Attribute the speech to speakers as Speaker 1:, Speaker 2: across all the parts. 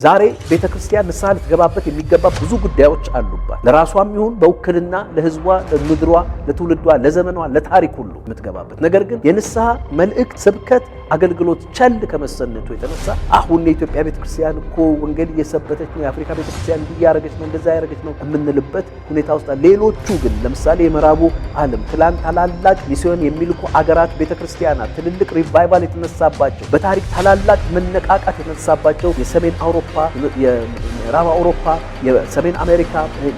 Speaker 1: ዛሬ ቤተክርስቲያን ንስሐ ልትገባበት የሚገባ ብዙ ጉዳዮች አሉባት። ለራሷም ይሁን በውክልና ለህዝቧ፣ ለምድሯ፣ ለትውልዷ፣ ለዘመኗ፣ ለታሪክ ሁሉ የምትገባበት ነገር ግን የንስሐ መልእክት፣ ስብከት፣ አገልግሎት ቸል ከመሰነቱ የተነሳ አሁን የኢትዮጵያ ቤተክርስቲያን እኮ ወንጌል እየሰበከች ነው፣ የአፍሪካ ቤተክርስቲያን እያረገች ነው፣ እንደዛ ያረገች ነው የምንልበት ሁኔታ ውስጥ ሌሎቹ ግን ለምሳሌ የምዕራቡ ዓለም ትላንት ታላላቅ ሚስዮን የሚልኩ አገራት ቤተክርስቲያናት ትልልቅ ሪቫይቫል የተነሳባቸው በታሪክ ታላላቅ መነቃቃት የተነሳባቸው የሰሜን አውሮፓ የምዕራብ አውሮፓ የሰሜን አሜሪካ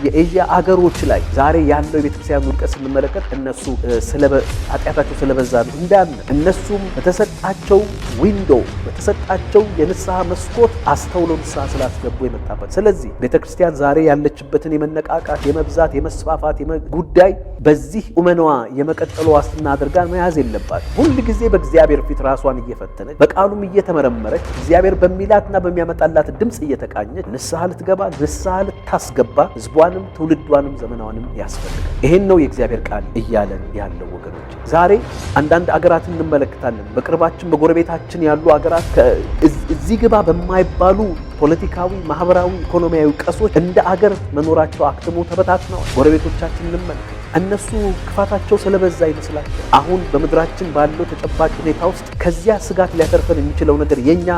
Speaker 1: የኤዥያ አገሮች ላይ ዛሬ ያለው የቤተክርስቲያን ውድቀት ስንመለከት እነሱ ኃጢአታቸው ስለበዛ ነው እንዳለ እነሱም በተሰጣቸው ዊንዶ በተሰጣቸው የንስሐ መስኮት አስተውለው ንስሐ ስላስገቡ የመጣበት። ስለዚህ ቤተክርስቲያን ዛሬ ያለችበትን የመነቃቃት የመብዛት የመስፋፋት ጉዳይ በዚህ ኡመናዋ የመቀጠሉ ዋስትና አድርጋ መያዝ የለባት። ሁል ጊዜ በእግዚአብሔር ፊት ራሷን እየፈተነች በቃሉም እየተመረመረች እግዚአብሔር በሚላትና በሚያመጣላት ድምጽ እየተቃኘች ንስሐ ልትገባ ንስሐ ልታስገባ ህዝቧንም ትውልዷንም ዘመናዋንም ያስፈልጋል። ይሄን ነው የእግዚአብሔር ቃል እያለን ያለው ወገኖች። ዛሬ አንዳንድ አገራት እንመለከታለን። በቅርባችን በጎረቤታችን ያሉ አገራት እዚህ ግባ በማይባሉ ፖለቲካዊ፣ ማህበራዊ፣ ኢኮኖሚያዊ ቀሶች እንደ አገር መኖራቸው አክትሞ ተበታትነዋል። ጎረቤቶቻችን እንመለከት። እነሱ ክፋታቸው ስለበዛ ይመስላቸው አሁን በምድራችን ባለው ተጨባጭ ሁኔታ ውስጥ ከዚያ ስጋት ሊያተርፈን የሚችለው ነገር የኛ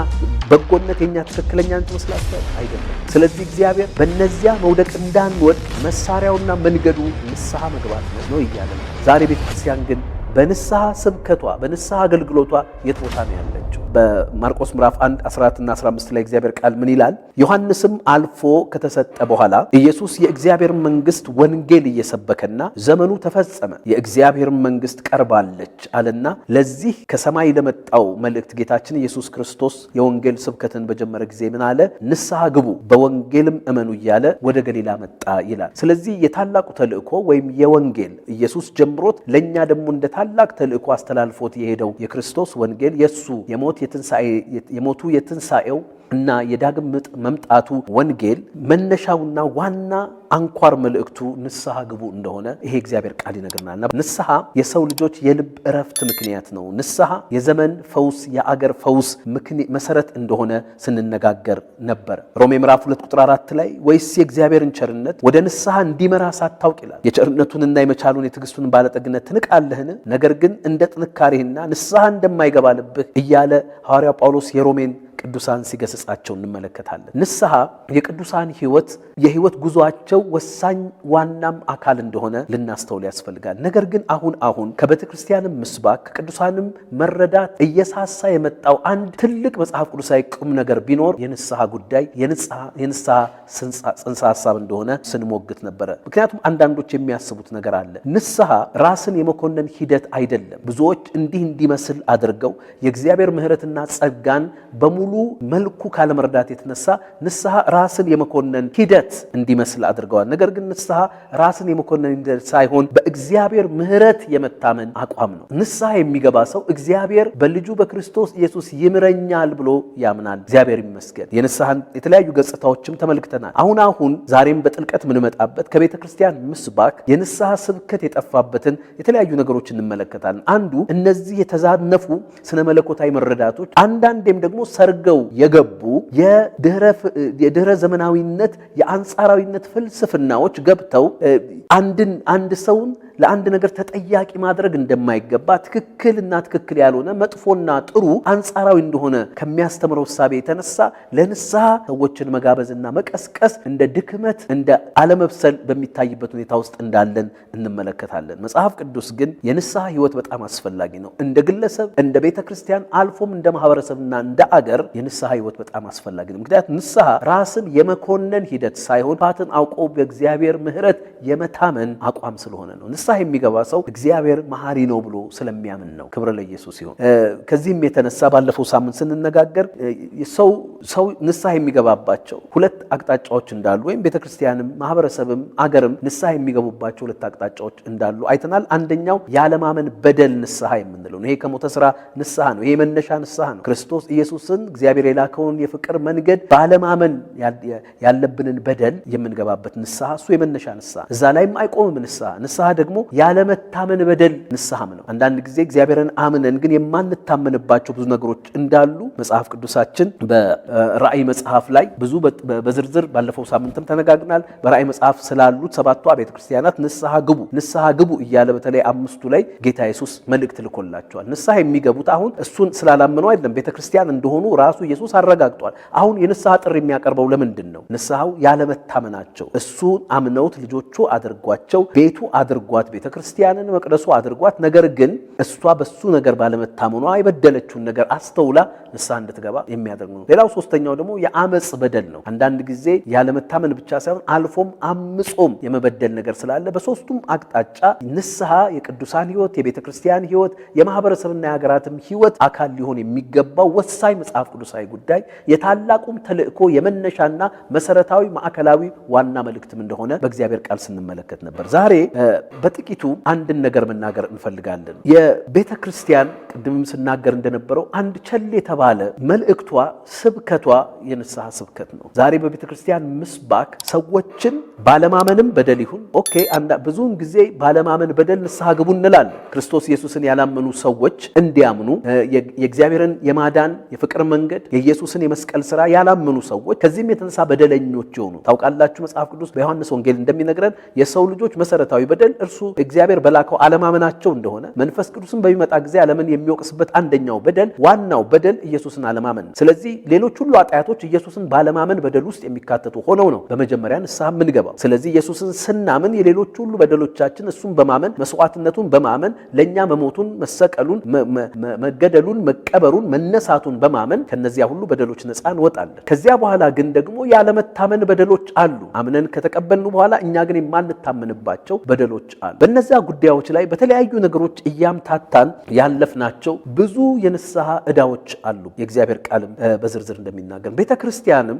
Speaker 1: በጎነት የኛ ትክክለኛነት ይመስላቸው አይደለም። ስለዚህ እግዚአብሔር በእነዚያ መውደቅ እንዳንወድቅ መሳሪያውና መንገዱ ንስሐ መግባት ነው እያለ ነው። ዛሬ ቤተክርስቲያን ግን በንስሐ ስብከቷ በንስሐ አገልግሎቷ የት ቦታ ነው ያለችው? በማርቆስ ምዕራፍ 1 14 እና 15 ላይ እግዚአብሔር ቃል ምን ይላል? ዮሐንስም አልፎ ከተሰጠ በኋላ ኢየሱስ የእግዚአብሔር መንግስት ወንጌል እየሰበከና ዘመኑ ተፈጸመ የእግዚአብሔር መንግስት ቀርባለች አለና ለዚህ ከሰማይ ለመጣው መልእክት ጌታችን ኢየሱስ ክርስቶስ የወንጌል ስብከትን በጀመረ ጊዜ ምን አለ? ንስሐ ግቡ በወንጌልም እመኑ እያለ ወደ ገሊላ መጣ ይላል። ስለዚህ የታላቁ ተልእኮ ወይም የወንጌል ኢየሱስ ጀምሮት ለኛ ደግሞ እንደ ታላቅ ተልእኮ አስተላልፎት የሄደው የክርስቶስ ወንጌል የሱ የሞቱ የትንሣኤው እና የዳግም መምጣቱ ወንጌል መነሻውና ዋና አንኳር መልእክቱ ንስሐ ግቡ እንደሆነ ይሄ እግዚአብሔር ቃል ይነግርናልና ንስሐ የሰው ልጆች የልብ እረፍት ምክንያት ነው። ንስሐ የዘመን ፈውስ የአገር ፈውስ መሰረት እንደሆነ ስንነጋገር ነበር። ሮሜ ምዕራፍ 2 ቁጥር 4 ላይ ወይስ የእግዚአብሔርን ቸርነት ወደ ንስሐ እንዲመራ ሳታውቅ ይላል። የቸርነቱንና የመቻሉን የትዕግስቱን ባለጠግነት ትንቃለህን? ነገር ግን እንደ ጥንካሬህና ንስሐ እንደማይገባ ልብህ እያለ ሐዋርያው ጳውሎስ የሮሜን ቅዱሳን ሲገስጻቸው እንመለከታለን። ንስሐ የቅዱሳን የህይወት ጉዟቸው ወሳኝ ዋናም አካል እንደሆነ ልናስተውል ያስፈልጋል። ነገር ግን አሁን ከቤተክርስቲያንም ምስባክ ከቅዱሳንም መረዳት እየሳሳ የመጣው አንድ ትልቅ መጽሐፍ ቅዱሳዊ ቁም ነገር ቢኖር የንስሐ ጉዳይ የንስሐ ጽንሰ ሐሳብ እንደሆነ ስንሞግት ነበረ። ምክንያቱም አንዳንዶች የሚያስቡት ነገር አለ። ንስሐ ራስን የመኮነን ሂደት አይደለም። ብዙዎች እንዲመስል አድርገው የእግዚአብሔር ምሕረትና ጸጋን በሙሉ መልኩ ካለመረዳት የተነሳ ንስሐ ራስን የመኮነን ሂደት እንዲመስል አድርገዋል። ነገር ግን ንስሐ ራስን የመኮነን ሂደት ሳይሆን በእግዚአብሔር ምሕረት የመታመን አቋም ነው። ንስሐ የሚገባ ሰው እግዚአብሔር በልጁ በክርስቶስ ኢየሱስ ይምረኛል ብሎ ያምናል። እግዚአብሔር ይመስገን። የንስሐን የተለያዩ ገጽታዎችም ተመልክተናል። አሁን ዛሬም በጥልቀት ምንመጣበት ከቤተ ክርስቲያን ምስባክ የንስሐ ስብከት የጠፋበትን የተለያዩ ነገሮች እንመለከታለን። አንዱ እነዚህ የተዛነፉ ስነ መለኮታዊ መረዳቶች አንዳንዴም ደግሞ ሰርገው የገቡ የድህረ ዘመናዊነት የአንጻራዊነት ፍልስፍናዎች ገብተው አንድ ሰውን ለአንድ ነገር ተጠያቂ ማድረግ እንደማይገባ ትክክልና ትክክል ያልሆነ መጥፎና ጥሩ አንጻራዊ እንደሆነ ከሚያስተምረው እሳቤ የተነሳ ለንስሐ ሰዎችን መጋበዝና መቀስቀስ እንደ ድክመት እንደ አለመብሰል በሚታይበት ሁኔታ ውስጥ እንዳለን እንመለከታለን። መጽሐፍ ቅዱስ ግን የንስሐ ሕይወት በጣም አስፈላጊ ነው። እንደ ግለሰብ እንደ ቤተ ክርስቲያን አልፎም እንደ ማህበረሰብና እንደ አገር የንስሐ ሕይወት በጣም አስፈላጊ ነው። ምክንያቱም ንስሐ ራስን የመኮነን ሂደት ሳይሆን ፋትን አውቆ በእግዚአብሔር ምሕረት የመታመን አቋም ስለሆነ ነው። ንስሐ የሚገባ ሰው እግዚአብሔር መሐሪ ነው ብሎ ስለሚያምን ነው። ክብር ለኢየሱስ ይሁን። ከዚህም የተነሳ ባለፈው ሳምንት ስንነጋገር ሰው ንስሐ የሚገባባቸው ሁለት አቅጣጫዎች እንዳሉ ወይም ቤተክርስቲያንም ማህበረሰብም አገርም ንስሐ የሚገቡባቸው ሁለት አቅጣጫዎች እንዳሉ አይተናል። አንደኛው ያለማመን በደል ንስሐ የምንለው ነው። ይሄ ከሞተ ስራ ንስሐ ነው። ይሄ መነሻ ንስሐ ነው። ክርስቶስ ኢየሱስን እግዚአብሔር የላከውን የፍቅር መንገድ ባለማመን ያለብንን በደል የምንገባበት ንስሐ እሱ የመነሻ ንስሐ። እዛ ላይም አይቆምም ንስሐ ደግሞ ደግሞ ያለመታመን በደል ንስሐም ነው። አንዳንድ ጊዜ እግዚአብሔርን አምነን ግን የማንታመንባቸው ብዙ ነገሮች እንዳሉ መጽሐፍ ቅዱሳችን በራእይ መጽሐፍ ላይ ብዙ በዝርዝር ባለፈው ሳምንትም ተነጋግረናል። በራእይ መጽሐፍ ስላሉት 7ቱ አብያተ ክርስቲያናት ንስሐ ግቡ እያለ በተለይ 5ቱ ላይ ጌታ ኢየሱስ መልእክት ልኮላቸዋል። ንስሐ የሚገቡት አሁን እሱን ስላላመኑ አይደለም፣ ቤተክርስቲያን እንደሆኑ ራሱ ኢየሱስ አረጋግጧል። አሁን የንስሐ ጥሪ የሚያቀርበው ለምንድን ነው? ንስሐው ያለመታመናቸው እሱን አምነውት ልጆቹ አድርጓቸው ቤቱ አድርጓት ቤተክርስቲያንን መቅደሱ አድርጓት፣ ነገር ግን እሷ በሱ ነገር ባለመታመኗ የበደለችውን ነገር አስተውላ ንስሐ እንድትገባ የሚያደርግ ነው። ሌላው ሶስተኛው ደግሞ የአመጽ በደል ነው። አንዳንድ ጊዜ ያለመታመን ብቻ ሳይሆን አልፎም አምጾም የመበደል ነገር ስላለ በሶስቱም አቅጣጫ ንስሐ የቅዱሳን ሕይወት፣ የቤተክርስቲያን ሕይወት፣ የማህበረሰብና የሀገራትም ሕይወት አካል ሊሆን የሚገባው ወሳኝ መጽሐፍ ቅዱሳዊ ጉዳይ የታላቁም ተልእኮ የመነሻና መሰረታዊ ማዕከላዊ ዋና መልእክትም እንደሆነ በእግዚአብሔር ቃል ስንመለከት ነበር። ዛሬ በጥቂቱ አንድን ነገር መናገር እንፈልጋለን። የቤተክርስቲያን ቅድምም ስናገር እንደነበረው አንድ ቸል የተባለ መልእክቷ ስብከቷ የንስሐ ስብከት ነው። ዛሬ በቤተክርስቲያን ምስባክ ሰዎችን ባለማመንም በደል ይሁን ብዙውን ጊዜ ባለማመን በደል ንስሐ ግቡ እንላለን። ክርስቶስ ኢየሱስን ያላመኑ ሰዎች እንዲያምኑ የእግዚአብሔርን የማዳን የፍቅር መንገድ የኢየሱስን የመስቀል ሥራ ያላመኑ ሰዎች ከዚህም የተነሳ በደለኞች የሆኑ ታውቃላችሁ። መጽሐፍ ቅዱስ በዮሐንስ ወንጌል እንደሚነግረን የሰው ልጆች መሰረታዊ በደል እርሱ እግዚአብሔር በላከው አለማመናቸው እንደሆነ፣ መንፈስ ቅዱስን በሚመጣ ጊዜ ዓለምን የሚወቅስበት አንደኛው በደል ዋናው በደል ኢየሱስን አለማመን። ስለዚህ ሌሎች ሁሉ ኃጢአቶች ኢየሱስን ባለማመን በደል ውስጥ የሚካተቱ ሆነው ነው በመጀመሪያ ንስሐ የምንገባው። ስለዚህ ኢየሱስን ስናምን የሌሎች ሁሉ በደሎቻችን እሱን በማመን መስዋዕትነቱን በማመን ለኛ መሞቱን፣ መሰቀሉን፣ መገደሉን፣ መቀበሩን፣ መነሳቱን በማመን ከነዚያ ሁሉ በደሎች ነፃ እንወጣለን። ከዚያ በኋላ ግን ደግሞ ያለመታመን በደሎች አሉ። አምነን ከተቀበልን በኋላ እኛ ግን የማንታመንባቸው በደሎች አሉ። በእነዚያ ጉዳዮች ላይ በተለያዩ ነገሮች እያምታታን ያለፍናቸው ብዙ የንስሐ ዕዳዎች አሉ። የእግዚአብሔር ቃልም በዝርዝር እንደሚናገር ቤተክርስቲያንም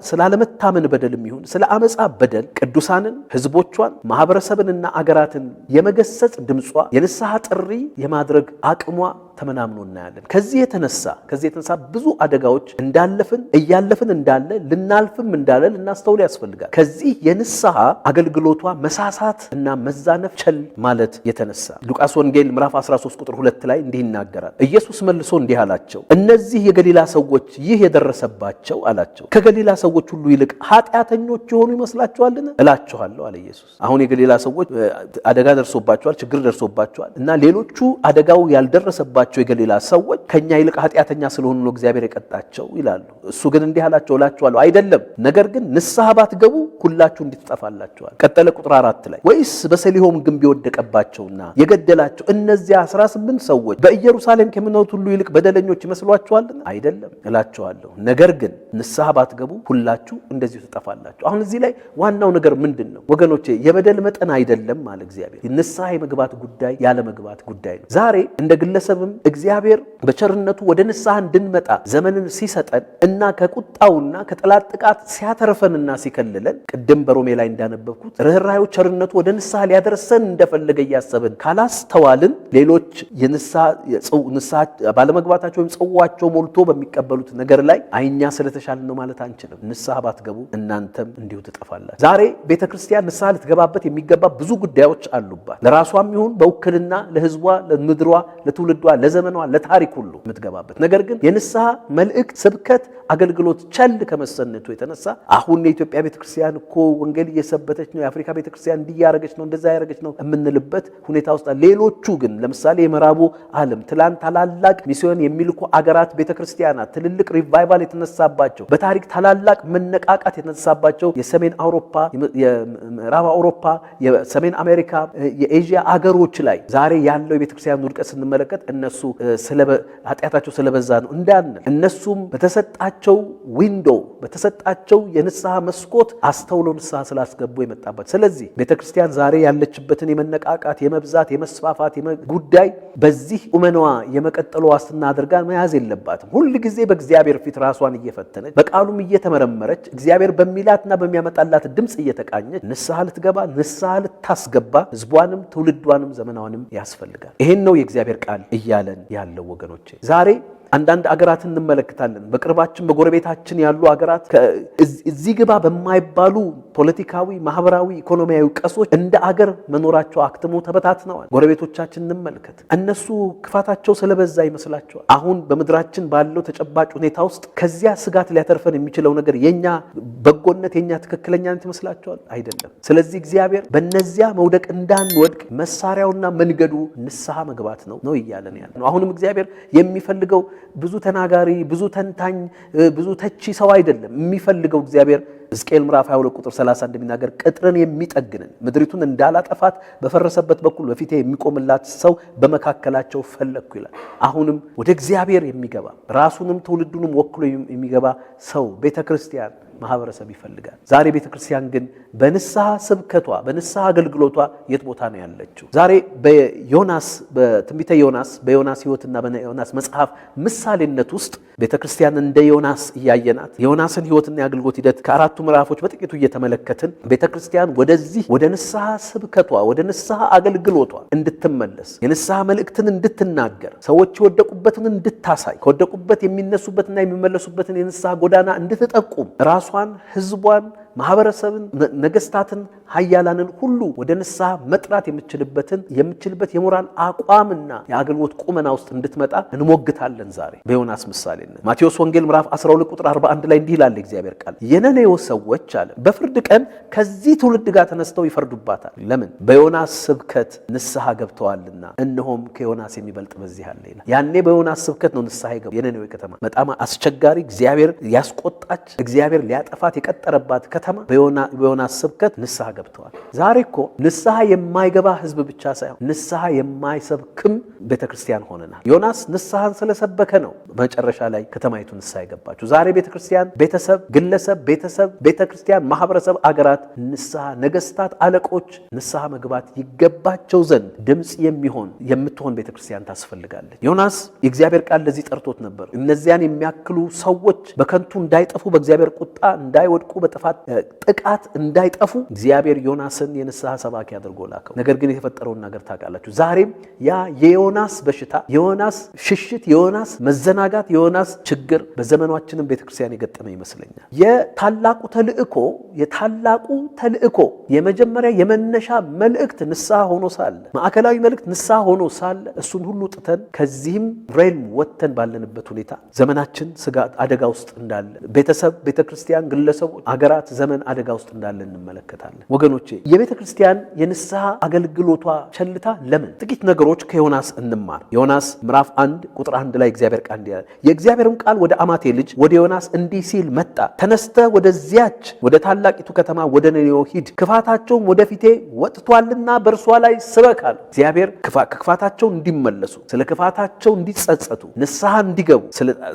Speaker 1: ስላለመታመን በደልም ይሁን ስለ አመጻ በደል ቅዱሳንን፣ ህዝቦቿን፣ ማህበረሰብንና አገራትን የመገሰጽ ድምጿ የንስሐ ጥሪ የማድረግ አቅሟ ተመናምኖ እናያለን። ከዚህ የተነሳ ብዙ አደጋዎች እያለፍን እንዳለ ልናልፍም እንዳለ ልናስተውል ያስፈልጋል። ከዚህ የንስሐ አገልግሎቷ መሳሳት እና መዛነፍ ቸል ማለት የተነሳ ሉቃስ ወንጌል ምዕራፍ 13 ቁጥር 2 ላይ እንዲህ ይናገራል። ኢየሱስ መልሶ እንዲህ አላቸው፣ እነዚህ የገሊላ ሰዎች ይህ የደረሰባቸው አላቸው ከገሊላ ሰዎች ሁሉ ይልቅ ኃጢአተኞች የሆኑ ይመስላችኋልን? እላችኋለሁ አለ ኢየሱስ። አሁን የገሊላ ሰዎች አደጋ ደርሶባቸዋል፣ ችግር ደርሶባቸዋል እና ሌሎቹ አደጋው ያልደረሰባቸው የገሊላ ሰዎች ከኛ ይልቅ ኃጢአተኛ ስለሆኑ ነው እግዚአብሔር የቀጣቸው ይላሉ። እሱ ግን እንዲህ አላቸው እላችኋለሁ አይደለም፣ ነገር ግን ንስሐ ባትገቡ ሁላችሁ እንድትጠፋላችኋል። ቀጠለ ቁጥር 4 ላይ ወይስ በሰሊሆም ግንብ የወደቀባቸውና የገደላቸው እነዚያ 18 ሰዎች በኢየሩሳሌም ከሚኖሩት ሁሉ ይልቅ በደለኞች ይመስሏችኋልን? አይደለም እላችኋለሁ፣ ነገር ግን ንስሐ ባትገቡ ሁላችሁ እንደዚሁ ትጠፋላችሁ። አሁን እዚህ ላይ ዋናው ነገር ምንድን ነው ወገኖቼ? የበደል መጠን አይደለም ማለት እግዚአብሔር ንስሐ የመግባት ጉዳይ ያለ መግባት ጉዳይ ነው። ዛሬ እንደ ግለሰብም እግዚአብሔር በቸርነቱ ወደ ንስሐ እንድንመጣ ዘመንን ሲሰጠን እና ከቁጣውና ከጠላት ጥቃት ሲያተርፈንና ሲከልለን ቅድም በሮሜ ላይ እንዳነበብኩት ርኅራኄው ቸርነቱ ወደ ንስሐ ሊያደርሰን እንደፈለገ እያሰብን ካላስተዋልን ሌሎች የንስሐ ባለመግባታቸው ወይም ጽዋቸው ሞልቶ በሚቀበሉት ነገር ላይ አይኛ ስለተሻለ ነው ማለት አንችልም። ንስሐ ባትገቡ እናንተም እንዲሁ ትጠፋላችሁ። ዛሬ ቤተክርስቲያን ንስሐ ልትገባበት የሚገባ ብዙ ጉዳዮች አሉባት። ለራሷም ይሁን በውክልና ለሕዝቧ፣ ለምድሯ፣ ለትውልዷ፣ ለዘመኗ፣ ለታሪክ ሁሉ የምትገባበት ነገር ግን የንስሐ መልእክት ስብከት አገልግሎት ቸል ከመሰነቱ የተነሳ አሁን የኢትዮጵያ ቤተክርስቲያን እኮ ወንጌል እየሰበተች ነው፣ የአፍሪካ ቤተክርስቲያን እንዲያረገች ነው፣ እንደዛ ያረገች ነው የምንልበት ሁኔታ ውስጥ ሌሎቹ ግን ለምሳሌ የምዕራቡ ዓለም ትላንት ታላላቅ ሚስዮን የሚልኩ አገራት ቤተክርስቲያናት ትልልቅ ሪቫይቫል የተነሳባቸው በታሪክ ታላላቅ መነቃቃት የተነሳባቸው የሰሜን አውሮፓ፣ የምዕራብ አውሮፓ፣ የሰሜን አሜሪካ፣ የኤዥያ አገሮች ላይ ዛሬ ያለው የቤተክርስቲያን ውድቀት ስንመለከት እነሱ ኃጢአታቸው ስለበዛ ነው እንዳንል እነሱም በተሰጣቸው ዊንዶ በተሰጣቸው የንስሐ መስኮት አስተውለው ንስሐ ስላስገቡ የመጣበት። ስለዚህ ቤተክርስቲያን ዛሬ ያለችበትን የመነቃቃት የመብዛት የመስፋፋት ጉዳይ በዚህ ኡመናዋ የመቀጠሉ ዋስትና አድርጋ መያዝ የለባትም። ሁል ጊዜ በእግዚአብሔር ፊት ራሷን እየፈተነች በቃሉም እየተመረመረች እግዚአብሔር በሚላትና በሚያመጣላት ድምፅ እየተቃኘች ንስሐ ልትገባ ንስሐ ልታስገባ ሕዝቧንም ትውልዷንም ዘመናዋንም ያስፈልጋል። ይሄን ነው የእግዚአብሔር ቃል እያለን ያለው ወገኖቼ። ዛሬ አንዳንድ አገራትን እንመለከታለን። በቅርባችን በጎረቤታችን ያሉ አገራት እዚህ ግባ በማይባሉ ፖለቲካዊ፣ ማህበራዊ፣ ኢኮኖሚያዊ ቀሶች እንደ አገር መኖራቸው አክትሞ ተበታትነዋል። ጎረቤቶቻችን እንመልከት። እነሱ ክፋታቸው ስለበዛ ይመስላቸዋል። አሁን በምድራችን ባለው ተጨባጭ ሁኔታ ውስጥ ከዚያ ስጋት ሊያተርፈን የሚችለው ነገር የኛ በጎነት፣ የኛ ትክክለኛነት ይመስላቸዋል? አይደለም። ስለዚህ እግዚአብሔር በእነዚያ መውደቅ እንዳንወድቅ መሳሪያውና መንገዱ ንስሐ መግባት ነው እያለን ያለ ነው። አሁንም እግዚአብሔር የሚፈልገው ብዙ ተናጋሪ፣ ብዙ ተንታኝ፣ ብዙ ተቺ ሰው አይደለም። የሚፈልገው እግዚአብሔር ሕዝቅኤል ምዕራፍ 22 ቁጥር 30 እንደሚናገር ቅጥርን የሚጠግንን ምድሪቱን እንዳላጠፋት በፈረሰበት በኩል በፊቴ የሚቆምላት ሰው በመካከላቸው ፈለግኩ ይላል። አሁንም ወደ እግዚአብሔር የሚገባ ራሱንም ትውልዱንም ወክሎ የሚገባ ሰው ቤተክርስቲያን ማህበረሰብ ይፈልጋል። ዛሬ ቤተክርስቲያን ግን በንስሐ ስብከቷ በንስሐ አገልግሎቷ የት ቦታ ነው ያለችው? ዛሬ በዮናስ በትንቢተ በዮናስ ሕይወትና በዮናስ መጽሐፍ ምሳሌነት ውስጥ ቤተክርስቲያን እንደ ዮናስ እያየናት የዮናስን ሕይወትና የአገልግሎት ሂደት ከአራቱ ምዕራፎች በጥቂቱ እየተመለከትን ቤተክርስቲያን ወደዚህ ወደ ንስሐ ስብከቷ ወደ ንስሐ አገልግሎቷ እንድትመለስ የንስሐ መልእክትን እንድትናገር ሰዎች የወደቁበትን እንድታሳይ ከወደቁበት የሚነሱበትና የሚመለሱበትን የንስሐ ጎዳና እንድትጠቁም ራሷን ህዝቧን ማህበረሰብን ነገስታትን ኃያላንን ሁሉ ወደ ንስሐ መጥራት የምችልበት የሞራል አቋምና የአገልግሎት ቁመና ውስጥ እንድትመጣ እንሞግታለን። ዛሬ በዮናስ ምሳሌነት ማቴዎስ ወንጌል ምዕራፍ 12 ቁጥር 41 ላይ እንዲህ ይላል እግዚአብሔር ቃል፣ የነነዌ ሰዎች አለ በፍርድ ቀን ከዚህ ትውልድ ጋር ተነስተው ይፈርዱባታል። ለምን? በዮናስ ስብከት ንስሐ ገብተዋልና፣ እነሆም ከዮናስ የሚበልጥ በዚህ አለ ይላል። ያኔ በዮናስ ስብከት ነው ንስሐ የገቡ የነነዌ ከተማ በጣም አስቸጋሪ፣ እግዚአብሔር ያስቆጣች፣ እግዚአብሔር ሊያጠፋት የቀጠረባት ከተማ በዮናስ ስብከት ንስሐ ገብተዋል። ዛሬ እኮ ንስሐ የማይገባ ህዝብ ብቻ ሳይሆን ንስሐ የማይሰብክም ቤተክርስቲያን ሆነናል። ዮናስ ንስሐን ስለሰበከ ነው መጨረሻ ላይ ከተማይቱ ንስሐ የገባችው። ዛሬ ቤተክርስቲያን፣ ቤተሰብ፣ ግለሰብ፣ ቤተክርስቲያን፣ ማህበረሰብ፣ አገራት ንስሐ፣ ነገስታት፣ አለቆች ንስሐ መግባት ይገባቸው ዘንድ ድምጽ የምትሆን ቤተክርስቲያን ታስፈልጋለች። ዮናስ የእግዚአብሔር ቃል ለዚህ ጠርቶት ነበር። እነዚያን የሚያክሉ ሰዎች በከንቱ እንዳይጠፉ፣ በእግዚአብሔር ቁጣ እንዳይወድቁ፣ ጥቃት እንዳይጠፉ እግዚአብሔር ዮናስን የንስሐ ሰባኪ አድርጎ ላከው። ነገር ግን የተፈጠረውን ነገር ታውቃላችሁ። ዛሬም ያ የዮናስ በሽታ፣ የዮናስ ሽሽት፣ የዮናስ መዘናጋት፣ የዮናስ ችግር በዘመናችንም ቤተክርስቲያን የገጠመ ይመስለኛል። የታላቁ ተልእኮ የመጀመሪያ የመነሻ መልእክት ንስሐ ሆኖ ሳለ፣ ማዕከላዊ መልእክት ንስሐ ሆኖ ሳለ እሱን ሁሉ ጥተን ከዚህም ሬልም ወጥተን ባለንበት ሁኔታ ዘመናችን ስጋት አደጋ ውስጥ እንዳለ፣ ቤተሰብ፣ ቤተክርስቲያን፣ ግለሰቦች፣ አገራት ዘመን አደጋ ውስጥ እንዳለ እንመለከታለን። ወገኖቼ የቤተ ክርስቲያን የንስሐ አገልግሎቷ ቸልታ ለምን? ጥቂት ነገሮች ከዮናስ እንማር። ዮናስ ምዕራፍ 1 ቁጥር 1 ላይ እግዚአብሔር ቃል እንዲህ ያለ፣ የእግዚአብሔርም ቃል ወደ አማቴ ልጅ ወደ ዮናስ እንዲህ ሲል መጣ። ተነስተ ወደዚያች ወደ ታላቂቱ ከተማ ወደ ነኔዌ ሂድ፣ ክፋታቸውም ወደፊቴ ወጥቷልና በእርሷ ላይ ስበክ አለ። እግዚአብሔር ከክፋታቸው እንዲመለሱ፣ ስለ ክፋታቸው እንዲጸጸቱ፣ ንስሐ እንዲገቡ፣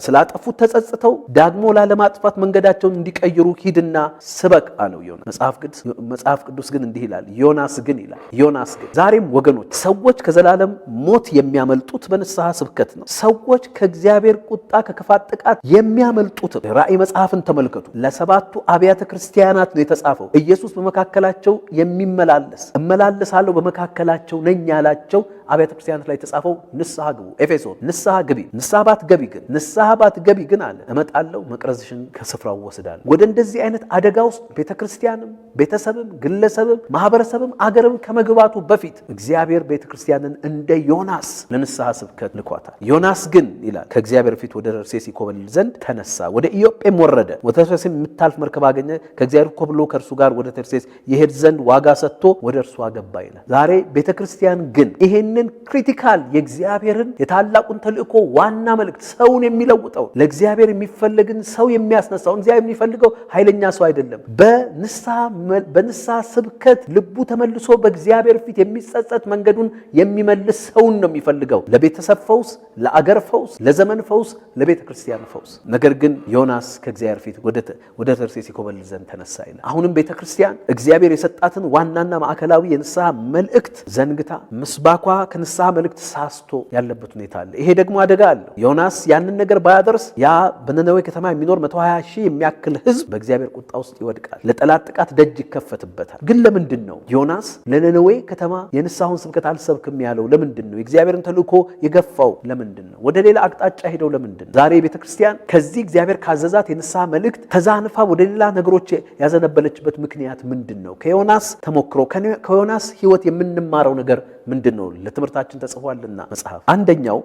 Speaker 1: ስላጠፉት ተጸጽተው ዳግሞ ላለማጥፋት መንገዳቸውን እንዲቀይሩ ሂድና ስበክ አለው ዮናስ። መጽሐፍ ቅዱስ ግን እንዲህ ይላል፣ ዮናስ ግን ዛሬም ወገኖች ሰዎች ከዘላለም ሞት የሚያመልጡት በንስሐ ስብከት ነው። ሰዎች ከእግዚአብሔር ቁጣ ከክፋት ጥቃት የሚያመልጡት ራእይ መጽሐፍን ተመልከቱ። ለሰባቱ አብያተ ክርስቲያናት ነው የተጻፈው። ኢየሱስ በመካከላቸው እመላለሳለሁ በመካከላቸው ነኝ ያላቸው አብያተ ክርስቲያናት ላይ የተጻፈው ንስሐ ግቡ፣ ኤፌሶን ንስሐ ባትገቢ ግን አለ እመጣለሁ፣ መቅረዝሽን ከስፍራው ወስዳለሁ። ወደ እንደዚህ አይነት አደጋ ውስጥ ቤተክርስቲያንም፣ ቤተሰብም፣ ግለሰብም፣ ማህበረሰብም አገርም ከመግባቱ በፊት እግዚአብሔር ቤተክርስቲያንን እንደ ዮናስ ለንስሐ ስብከት ልኳታል። ዮናስ ግን ይላል ከእግዚአብሔር ፊት ወደ ተርሴስ ይኮበልል ዘንድ ተነሳ፣ ወደ ኢዮጴም ወረደ። ወደ ተርሴስ የምታልፍ መርከብ አገኘ፣ ከእግዚአብሔር ኮብሎ ከእርሱ ጋር ወደ ተርሴስ ይሄድ ዘንድ ዋጋ ሰጥቶ ወደ እርሱ ገባ ይላል። ዛሬ ቤተክርስቲያን ግን ይሄንን ክሪቲካል የእግዚአብሔርን የታላቁን ተልእኮ ዋና መልእክት ሰውን የሚለውጠው ለእግዚአብሔር የሚፈልግን ሰው የሚያስነሳው እግዚአብሔር የሚፈልገው ኃይለኛ ሰው አይደለም። በንስሐ ስብከት ልቡ ተመልሶ በእግዚአብሔር ፊት የሚጸጸት መንገዱን የሚመልስ ሰውን ነው የሚፈልገው። ለቤተሰብ ፈውስ፣ ለአገር ፈውስ፣ ለዘመን ፈውስ፣ ለቤተ ክርስቲያን ፈውስ። ነገር ግን ዮናስ ከእግዚአብሔር ፊት ወደ ተርሴስ ይኮበልል ዘንድ ተነሳ ይላል። አሁንም ቤተ ክርስቲያን እግዚአብሔር የሰጣትን ዋናና ማዕከላዊ የንስሐ መልእክት ዘንግታ ምስባኳ ከንስሐ መልእክት ሳስቶ ያለበት ሁኔታ አለ። ይሄ ደግሞ አደጋ አለው። ዮናስ ያንን ነገር ባያደርስ ያ በነነዌ ከተማ የሚኖር 120 ሺህ የሚያክል ሕዝብ በእግዚአብሔር ቁጣ ውስጥ ይወድቃል። ለጠላት ጥቃት ደጅ ይከፈትበታል። ግን ለምንድን ነው ዮናስ ለነነዌ ከተማ የንስሐውን ስብከት አልሰብክም ያለው? ለምንድን ነው የእግዚአብሔርን ተልእኮ የገፋው? ለምንድን ነው ወደ ሌላ አቅጣጫ ሄደው? ለምንድን ነው ዛሬ ቤተክርስቲያን ከዚህ እግዚአብሔር ካዘዛት የንስሐ መልእክት ተዛንፋ ወደ ሌላ ነገሮች ያዘነበለችበት ምክንያት ምንድን ነው? ከዮናስ ተሞክሮ ከዮናስ ሕይወት የምንማረው ነገር ምንድን ነው? ለትምህርታችን ተጽፏልና መጽሐፍ አንደኛው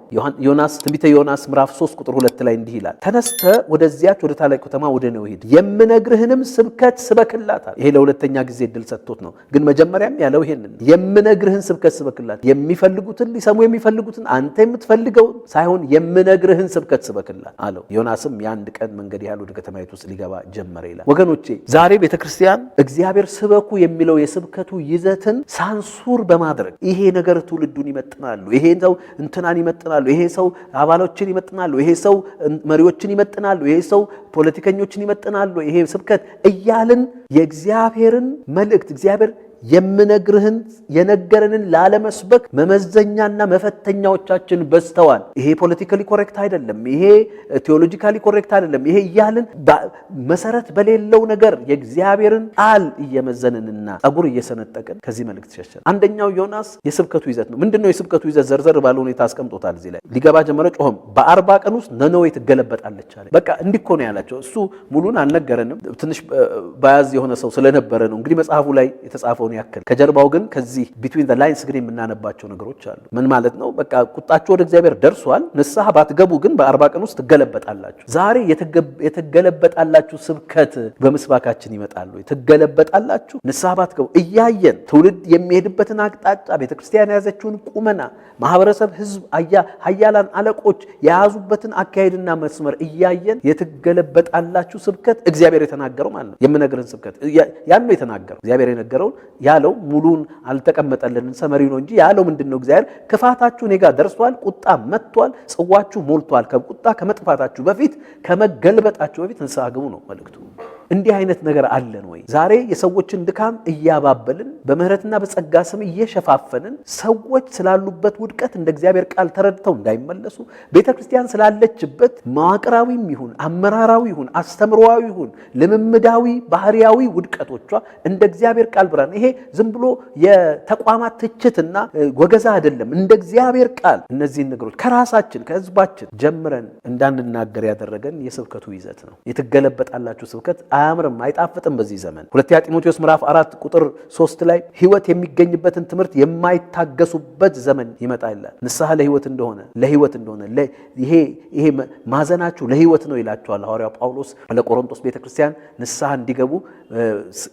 Speaker 1: ዮናስ ትንቢተ ዮናስ ምዕራፍ 3 ቁጥር 2 ላይ እንዲህ ይላል፣ ተነስተ ወደዚያች ወደ ታላቅ ከተማ ወደ ነነዌ ሂድ፣ የምነግርህንም ስብከት ስበክላት። ይሄ ለሁለተኛ ጊዜ እድል ሰጥቶት ነው። ግን መጀመሪያም ያለው ይሄንን የምነግርህን ስብከት ስበክላት። የሚፈልጉትን ሊሰሙ የሚፈልጉትን አንተ የምትፈልገውን ሳይሆን የምነግርህን ስብከት ስበክላት አለው። ዮናስም የአንድ ቀን መንገድ ያህል ወደ ከተማይቱ ውስጥ ሊገባ ጀመረ ይላል። ወገኖቼ ዛሬ ቤተክርስቲያን እግዚአብሔር ስበኩ የሚለው የስብከቱ ይዘትን ሳንሱር በማድረግ ይሄ ነገር ትውልዱን ይመጥናሉ፣ ይሄ ሰው እንትናን ይመጥናሉ፣ ይሄ ሰው አባሎችን ይመጥናሉ፣ ይሄ ሰው መሪዎችን ይመጥናሉ፣ ይሄ ሰው ፖለቲከኞችን ይመጥናሉ፣ ይሄ ስብከት እያልን የእግዚአብሔርን መልእክት እግዚአብሔር የምነግርህን የነገረንን ላለመስበክ መመዘኛና መፈተኛዎቻችን በዝተዋል። ይሄ ፖለቲካሊ ኮሬክት አይደለም፣ ይሄ ቴዎሎጂካሊ ኮሬክት አይደለም፣ ይሄ እያልን መሰረት በሌለው ነገር የእግዚአብሔርን ቃል እየመዘንንና ጸጉር እየሰነጠቅን ከዚህ መልእክት ሸሸን። አንደኛው ዮናስ የስብከቱ ይዘት ነው። ምንድነው የስብከቱ ይዘት? ዘርዘር ባለ ሁኔታ አስቀምጦታል። እዚህ ላይ ሊገባ ጀመረ። ጮኸም በ40 ቀን ውስጥ ነነዌ ትገለበጣለች አለ። በቃ እንዲህ እኮ ነው ያላቸው። እሱ ሙሉን አልነገረንም። ትንሽ ባያዝ የሆነ ሰው ስለነበረ ነው እንግዲህ መጽሐፉ ላይ የተጻፈው ያክል ከጀርባው ግን ከዚህ ቢትዊን ዘ ላይንስ ግን የምናነባቸው ነገሮች አሉ። ምን ማለት ነው? በቃ ቁጣችሁ ወደ እግዚአብሔር ደርሷል። ንስሐ ባትገቡ ግን በ40 ቀን ውስጥ ትገለበጣላችሁ። ዛሬ የተገለበጣላችሁ ስብከት በምስባካችን ይመጣሉ። የተገለበጣላችሁ ንስሐ ባትገቡ እያየን ትውልድ የሚሄድበትን አቅጣጫ ቤተክርስቲያን የያዘችውን ቁመና ማህበረሰብ፣ ህዝብ፣ ሀያላን አለቆች የያዙበትን አካሄድና መስመር እያየን የተገለበጣላችሁ ስብከት እግዚአብሔር የተናገረው ማለት ነው። የምነግርህን ስብከት ያን ነው የተናገረው። እግዚአብሔር የነገረውን ያለው ሙሉን አልተቀመጠልንም፣ ሰመሪ ነው እንጂ ያለው ምንድነው? እግዚአብሔር ክፋታችሁ እኔ ጋር ደርሷል፣ ቁጣ መጥቷል፣ ጽዋችሁ ሞልቷል። ከቁጣ ከመጥፋታችሁ በፊት ከመገልበጣችሁ በፊት ንስሐ ግቡ ነው መልእክቱ። እንዲህ አይነት ነገር አለን ወይ? ዛሬ የሰዎችን ድካም እያባበልን በምህረትና በጸጋ ስም እየሸፋፈንን ሰዎች ስላሉበት ውድቀት እንደ እግዚአብሔር ቃል ተረድተው እንዳይመለሱ ቤተክርስቲያን ስላለችበት መዋቅራዊም ይሁን አመራራዊ ይሁን አስተምሮአዊ ይሁን ልምምዳዊ ባህሪያዊ ውድቀቶቿ እንደ እግዚአብሔር ቃል ብርሃን፣ ይሄ ዝም ብሎ የተቋማት ትችትና ወገዛ አይደለም። እንደ እግዚአብሔር ቃል እነዚህን ነገሮች ከራሳችን ከህዝባችን ጀምረን እንዳንናገር ያደረገን የስብከቱ ይዘት ነው። የተገለበጣላችሁ ስብከት አያምርም፣ አይጣፍጥም በዚህ ዘመን። ሁለተኛ ጢሞቴዎስ ምዕራፍ 4 ቁጥር 3 ላይ ሕይወት የሚገኝበትን ትምህርት የማይታገሱበት ዘመን ይመጣ ይላል። ንስሐ ለሕይወት እንደሆነ ይሄ ማዘናችሁ ለሕይወት ነው ይላቸዋል ሐዋርያው ጳውሎስ ለቆሮንቶስ ቤተክርስቲያን ንስሐ እንዲገቡ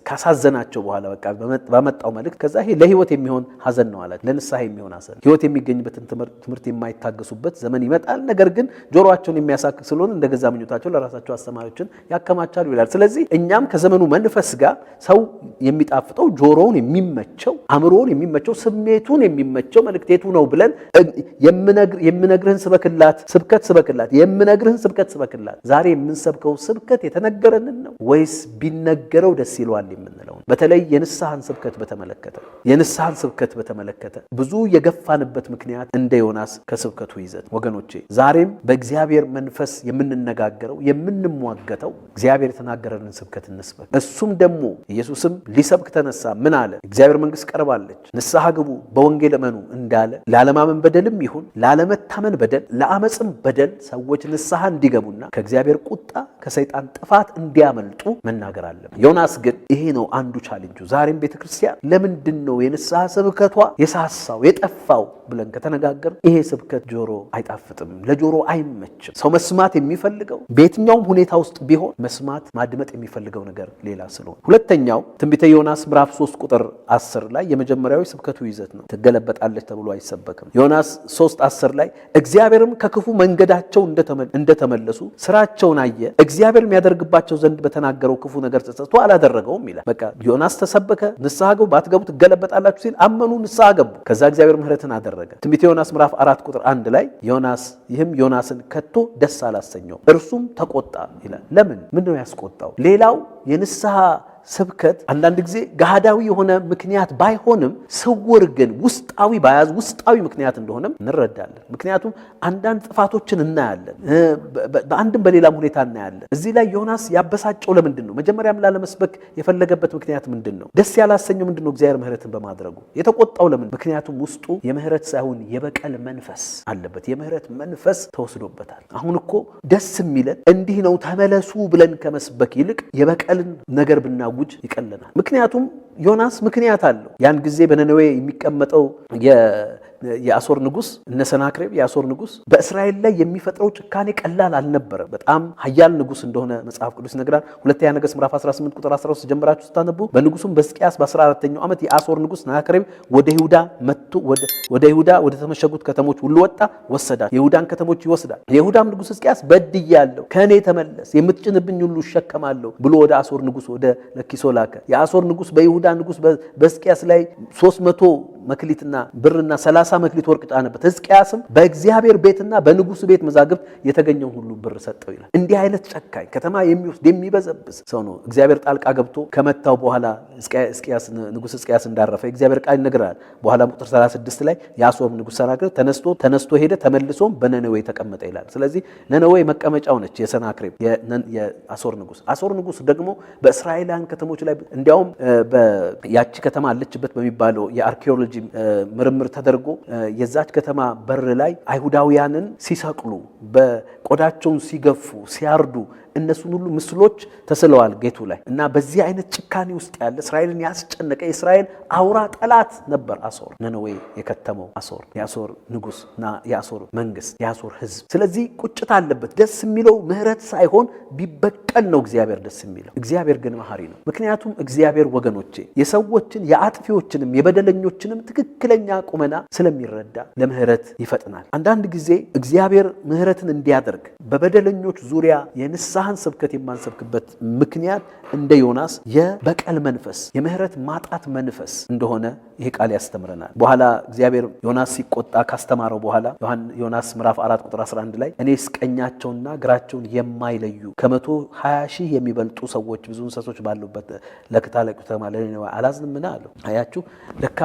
Speaker 1: ካሳዘናቸው በኋላ በቃ ባመጣው መልእክት ከዛ ይሄ ለሕይወት የሚሆን ሐዘን ነው አላቸው። ለንስሐ የሚሆን ሐዘን፣ ሕይወት የሚገኝበትን ትምህርት የማይታገሱበት ዘመን ይመጣል። ነገር ግን ጆሮአቸውን የሚያሳክክ ስለሆነ እንደገዛ ምኞታቸው ለራሳቸው አስተማሪዎችን ያከማቻሉ ይላል። ስለዚህ እኛም ከዘመኑ መንፈስ ጋር ሰው የሚጣፍጠው ጆሮውን የሚመቸው አእምሮውን የሚመቸው ስሜቱን የሚመቸው መልእክቴቱ ነው ብለን የምነግርህን ስብከት ስበክላት የምነግርህን ስብከት ስበክላት። ዛሬ የምንሰብከው ስብከት የተነገረንን ነው ወይስ ቢነገረው ደስ ይለዋል የምንለው? በተለይ የንስሐን ስብከት በተመለከተ ብዙ የገፋንበት ምክንያት እንደ ዮናስ ከስብከቱ ይዘት። ወገኖቼ ዛሬም በእግዚአብሔር መንፈስ የምንነጋገረው የምንሟገተው እግዚአብሔር የተናገረንን ስብከት እንስበክ። እሱም ደግሞ ኢየሱስም ሊሰብክ ተነሳ። ምን አለ? እግዚአብሔር መንግስት ቀርባለች፣ ንስሐ ግቡ፣ በወንጌል እመኑ እንዳለ ላለማመን በደልም ይሁን ላለመታመን በደል፣ ለአመፅም በደል ሰዎች ንስሐ እንዲገቡና ከእግዚአብሔር ቁጣ ከሰይጣን ጥፋት እንዲያመልጡ መናገር አለብን። ዮናስ ግን ይሄ ነው አንዱ ቻሌንጁ። ዛሬም ቤተክርስቲያን ለምንድን ነው የንስሐ ስብከቷ የሳሳው የጠፋው ብለን ከተነጋገር ይሄ ስብከት ጆሮ አይጣፍጥም፣ ለጆሮ አይመችም። ሰው መስማት የሚፈልገው በየትኛውም ሁኔታ ውስጥ ቢሆን መስማት ማድመጥ የሚፈልገው ነገር ሌላ ስለሆነ። ሁለተኛው ትንቢተ ዮናስ ምዕራፍ 3 ቁጥር 10 ላይ የመጀመሪያው ስብከቱ ይዘት ነው። ትገለበጣለች ተብሎ አይሰበክም። ዮናስ 3:10 ላይ እግዚአብሔርም ከክፉ መንገዳቸው እንደተመለሱ ስራቸውን አየ፣ እግዚአብሔር የሚያደርግባቸው ዘንድ በተናገረው ክፉ ነገር ተጸጽቶ አላደረገውም ይላል። በቃ ዮናስ ተሰበከ፣ ንስሐ ገቡ፣ ባትገቡ ትገለበጣላችሁ ሲል አመኑ፣ ንስሐ ገቡ። ከዛ እግዚአብሔር ምህረትን አደረገ። ትንቢተ ዮናስ ምዕራፍ 4 ቁጥር 1 ላይ ይህም ዮናስን ከቶ ደስ አላሰኘው፣ እርሱም ተቆጣ ይላል። ለምን? ምንድነው ያስቆጣው? ሌላው የንስሐ ስብከት አንዳንድ ጊዜ ገሃዳዊ የሆነ ምክንያት ባይሆንም ስውር ግን ውስጣዊ ምክንያት እንደሆነም እንረዳለን። ምክንያቱም አንዳንድ ጥፋቶችን እናያለን፣ በአንድም በሌላም ሁኔታ እናያለን። እዚህ ላይ ዮናስ ያበሳጨው ለምንድን ነው? መጀመሪያም ላለመስበክ የፈለገበት ምክንያት ምንድን ነው? ደስ ያላሰኘው ምንድን ነው? እግዚአብሔር ምሕረትን በማድረጉ የተቆጣው ለምን? ምክንያቱም ውስጡ የምህረት ሳይሆን የበቀል መንፈስ አለበት። የምህረት መንፈስ ተወስዶበታል። አሁን እኮ ደስ የሚለን እንዲህ ነው ተመለሱ ብለን ከመስበክ ይልቅ የበቀልን ነገር ብናውጅ ይቀለናል። ምክንያቱም ዮናስ ምክንያት አለው። ያን ጊዜ በነነዌ የሚቀመጠው የአሶር ንጉስ እነ ሰናክሬም የአሶር ንጉስ በእስራኤል ላይ የሚፈጥረው ጭካኔ ቀላል አልነበረም። በጣም ኃያል ንጉስ እንደሆነ መጽሐፍ ቅዱስ ይነግራል። ሁለተኛ ነገሥት ምዕራፍ 18 ቁጥር 13 ጀምራችሁ ስታነቡ በንጉሱም በሕዝቅያስ በ14ኛው ዓመት የአሶር ንጉስ ሰናክሬም ወደ ይሁዳ መጥቶ ወደ ይሁዳ ወደ ተመሸጉት ከተሞች ሁሉ ወጣ፣ ወሰዳል። የይሁዳን ከተሞች ይወስዳል። የይሁዳም ንጉስ ሕዝቅያስ በድያለሁ፣ ከእኔ ተመለስ፣ የምትጭንብኝ ሁሉ እሸከማለሁ ብሎ ወደ አሶር ንጉስ ወደ ለኪሶ ላከ። የአሶር ንጉስ በይሁዳ ንጉስ በሕዝቅያስ ላይ 300 መክሊትና ብርና 30 መክሊት ወርቅ ጫነበት። ሕዝቅያስም በእግዚአብሔር ቤትና በንጉሱ ቤት መዛግብት የተገኘው ሁሉ ብር ሰጠው ይላል። እንዲህ አይነት ጨካኝ ከተማ የሚወስድ የሚበዘብዝ ሰው ነው። እግዚአብሔር ጣልቃ ገብቶ ከመታው በኋላ ንጉስ ሕዝቅያስ እንዳረፈ እግዚአብሔር ቃል ይነግራል። በኋላ ቁጥር 36 ላይ የአሶር ንጉስ ሰናክሬም ተነስቶ ሄደ፣ ተመልሶም በነነዌ ተቀመጠ ይላል። ስለዚህ ነነዌ መቀመጫው ነች የሰናክሬም የአሶር ንጉስ። አሶር ንጉስ ደግሞ በእስራኤላውያን ከተሞች ላይ እንዲያውም ያቺ ከተማ አለችበት በሚባለው የአርኪኦሎጂ ምርምር ተደርጎ የዛች ከተማ በር ላይ አይሁዳውያንን ሲሰቅሉ በቆዳቸውን ሲገፉ ሲያርዱ እነሱን ሁሉ ምስሎች ተስለዋል ጌቱ ላይ እና በዚህ አይነት ጭካኔ ውስጥ ያለ እስራኤልን ያስጨነቀ የእስራኤል አውራ ጠላት ነበር አሶር። ነነዌ የከተመው አሶር፣ የአሶር ንጉስና የአሶር መንግስት፣ የአሶር ህዝብ። ስለዚህ ቁጭት አለበት። ደስ የሚለው ምህረት ሳይሆን ቢበቀል ነው እግዚአብሔር ደስ የሚለው። እግዚአብሔር ግን መሐሪ ነው። ምክንያቱም እግዚአብሔር ወገኖቼ የሰዎችን የአጥፊዎችንም የበደለኞችንም ትክክለኛ ቁመና ስለሚረዳ ለምህረት ይፈጥናል። አንዳንድ ጊዜ እግዚአብሔር ምህረትን እንዲያደርግ በበደለኞች ዙሪያ የንስሐን ስብከት የማንሰብክበት ምክንያት እንደ ዮናስ የበቀል መንፈስ የምህረት ማጣት መንፈስ እንደሆነ ይሄ ቃል ያስተምረናል። በኋላ እግዚአብሔር ዮናስ ሲቆጣ ካስተማረው በኋላ ዮናስ ምዕራፍ 4 ቁጥር 11 ላይ እኔስ ቀኛቸውና ግራቸውን የማይለዩ 120,000 የሚበልጡ ሰዎች ብዙ እንስሶች ባሉበት ለከታለቁ ከተማ ለነነዌ አላዝንምን አለው። አያችሁ ለካ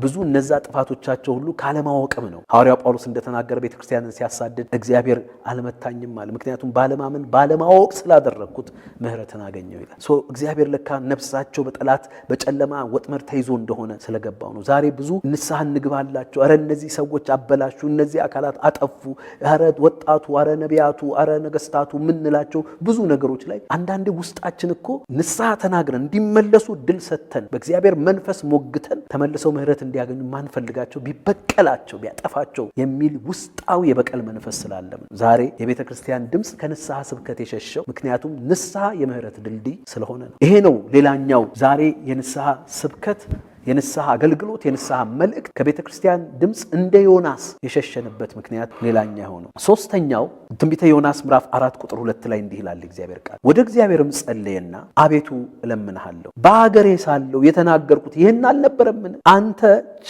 Speaker 1: ብዙ እነዛ ጥፋቶቻቸው ሁሉ ካለማወቅም ነው። ሐዋርያው ጳውሎስ እንደተናገረ ቤተክርስቲያንን ሲያሳድድ እግዚአብሔር አልመታኝም አለ፣ ምክንያቱም ባለማመን ባለማወቅ ስላደረኩት ምህረትን አገኘው ይላል። እግዚአብሔር ለካ ነፍሳቸው በጠላት በጨለማ ወጥመድ ተይዞ እንደሆነ ስለገባው ነው። ዛሬ ብዙ ንስሐ እንግባላቸው፣ አረ እነዚህ ሰዎች አበላሹ፣ እነዚህ አካላት አጠፉ፣ አረ ወጣቱ፣ አረ ነቢያቱ፣ አረ ነገስታቱ ምንላቸው ብዙ ነገሮች ላይ አንዳንዴ ውስጣችን እኮ ንስሐ ተናግረን እንዲመለሱ ድል ሰተን በእግዚአብሔር መንፈስ ሞግተን ተመልሰው ምህረት እንዲያገኙ ማንፈልጋቸው ቢበቀላቸው ቢያጠፋቸው የሚል ውስጣዊ የበቀል መንፈስ ስላለም ዛሬ የቤተ ክርስቲያን ድምጽ ከንስሐ ስብከት የሸሸው ምክንያቱም ንስሐ የምህረት ድልድይ ስለሆነ ነው። ይሄ ነው ሌላኛው ዛሬ የንስሐ ስብከት የንስሐ አገልግሎት የንስሐ መልእክት ከቤተ ክርስቲያን ድምጽ እንደ ዮናስ የሸሸንበት ምክንያት ሌላኛው ሆነው። ሶስተኛው ትንቢተ ዮናስ ምዕራፍ 4 ቁጥር 2 ላይ እንዲህ ይላል እግዚአብሔር ቃል፣ ወደ እግዚአብሔርም ጸለየና አቤቱ እለምንሃለሁ በአገሬ ሳለሁ የተናገርኩት ይህን አልነበረምን? አንተ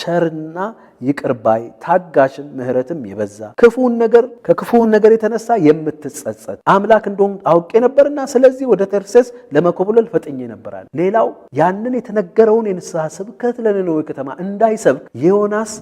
Speaker 1: ቸርና ይቅር ባይ ታጋሽም ምህረትም የበዛ ከክፉውን ነገር የተነሳ የምትጸጸት አምላክ እንደሆነ አውቄ ነበርና ስለዚህ ወደ ተርሴስ ለመኮብለል ፈጥኜ ነበራል። ሌላው ያንን የተነገረውን የንስሐ ስብከት ለነነዌ ከተማ እንዳይሰብክ የዮናስ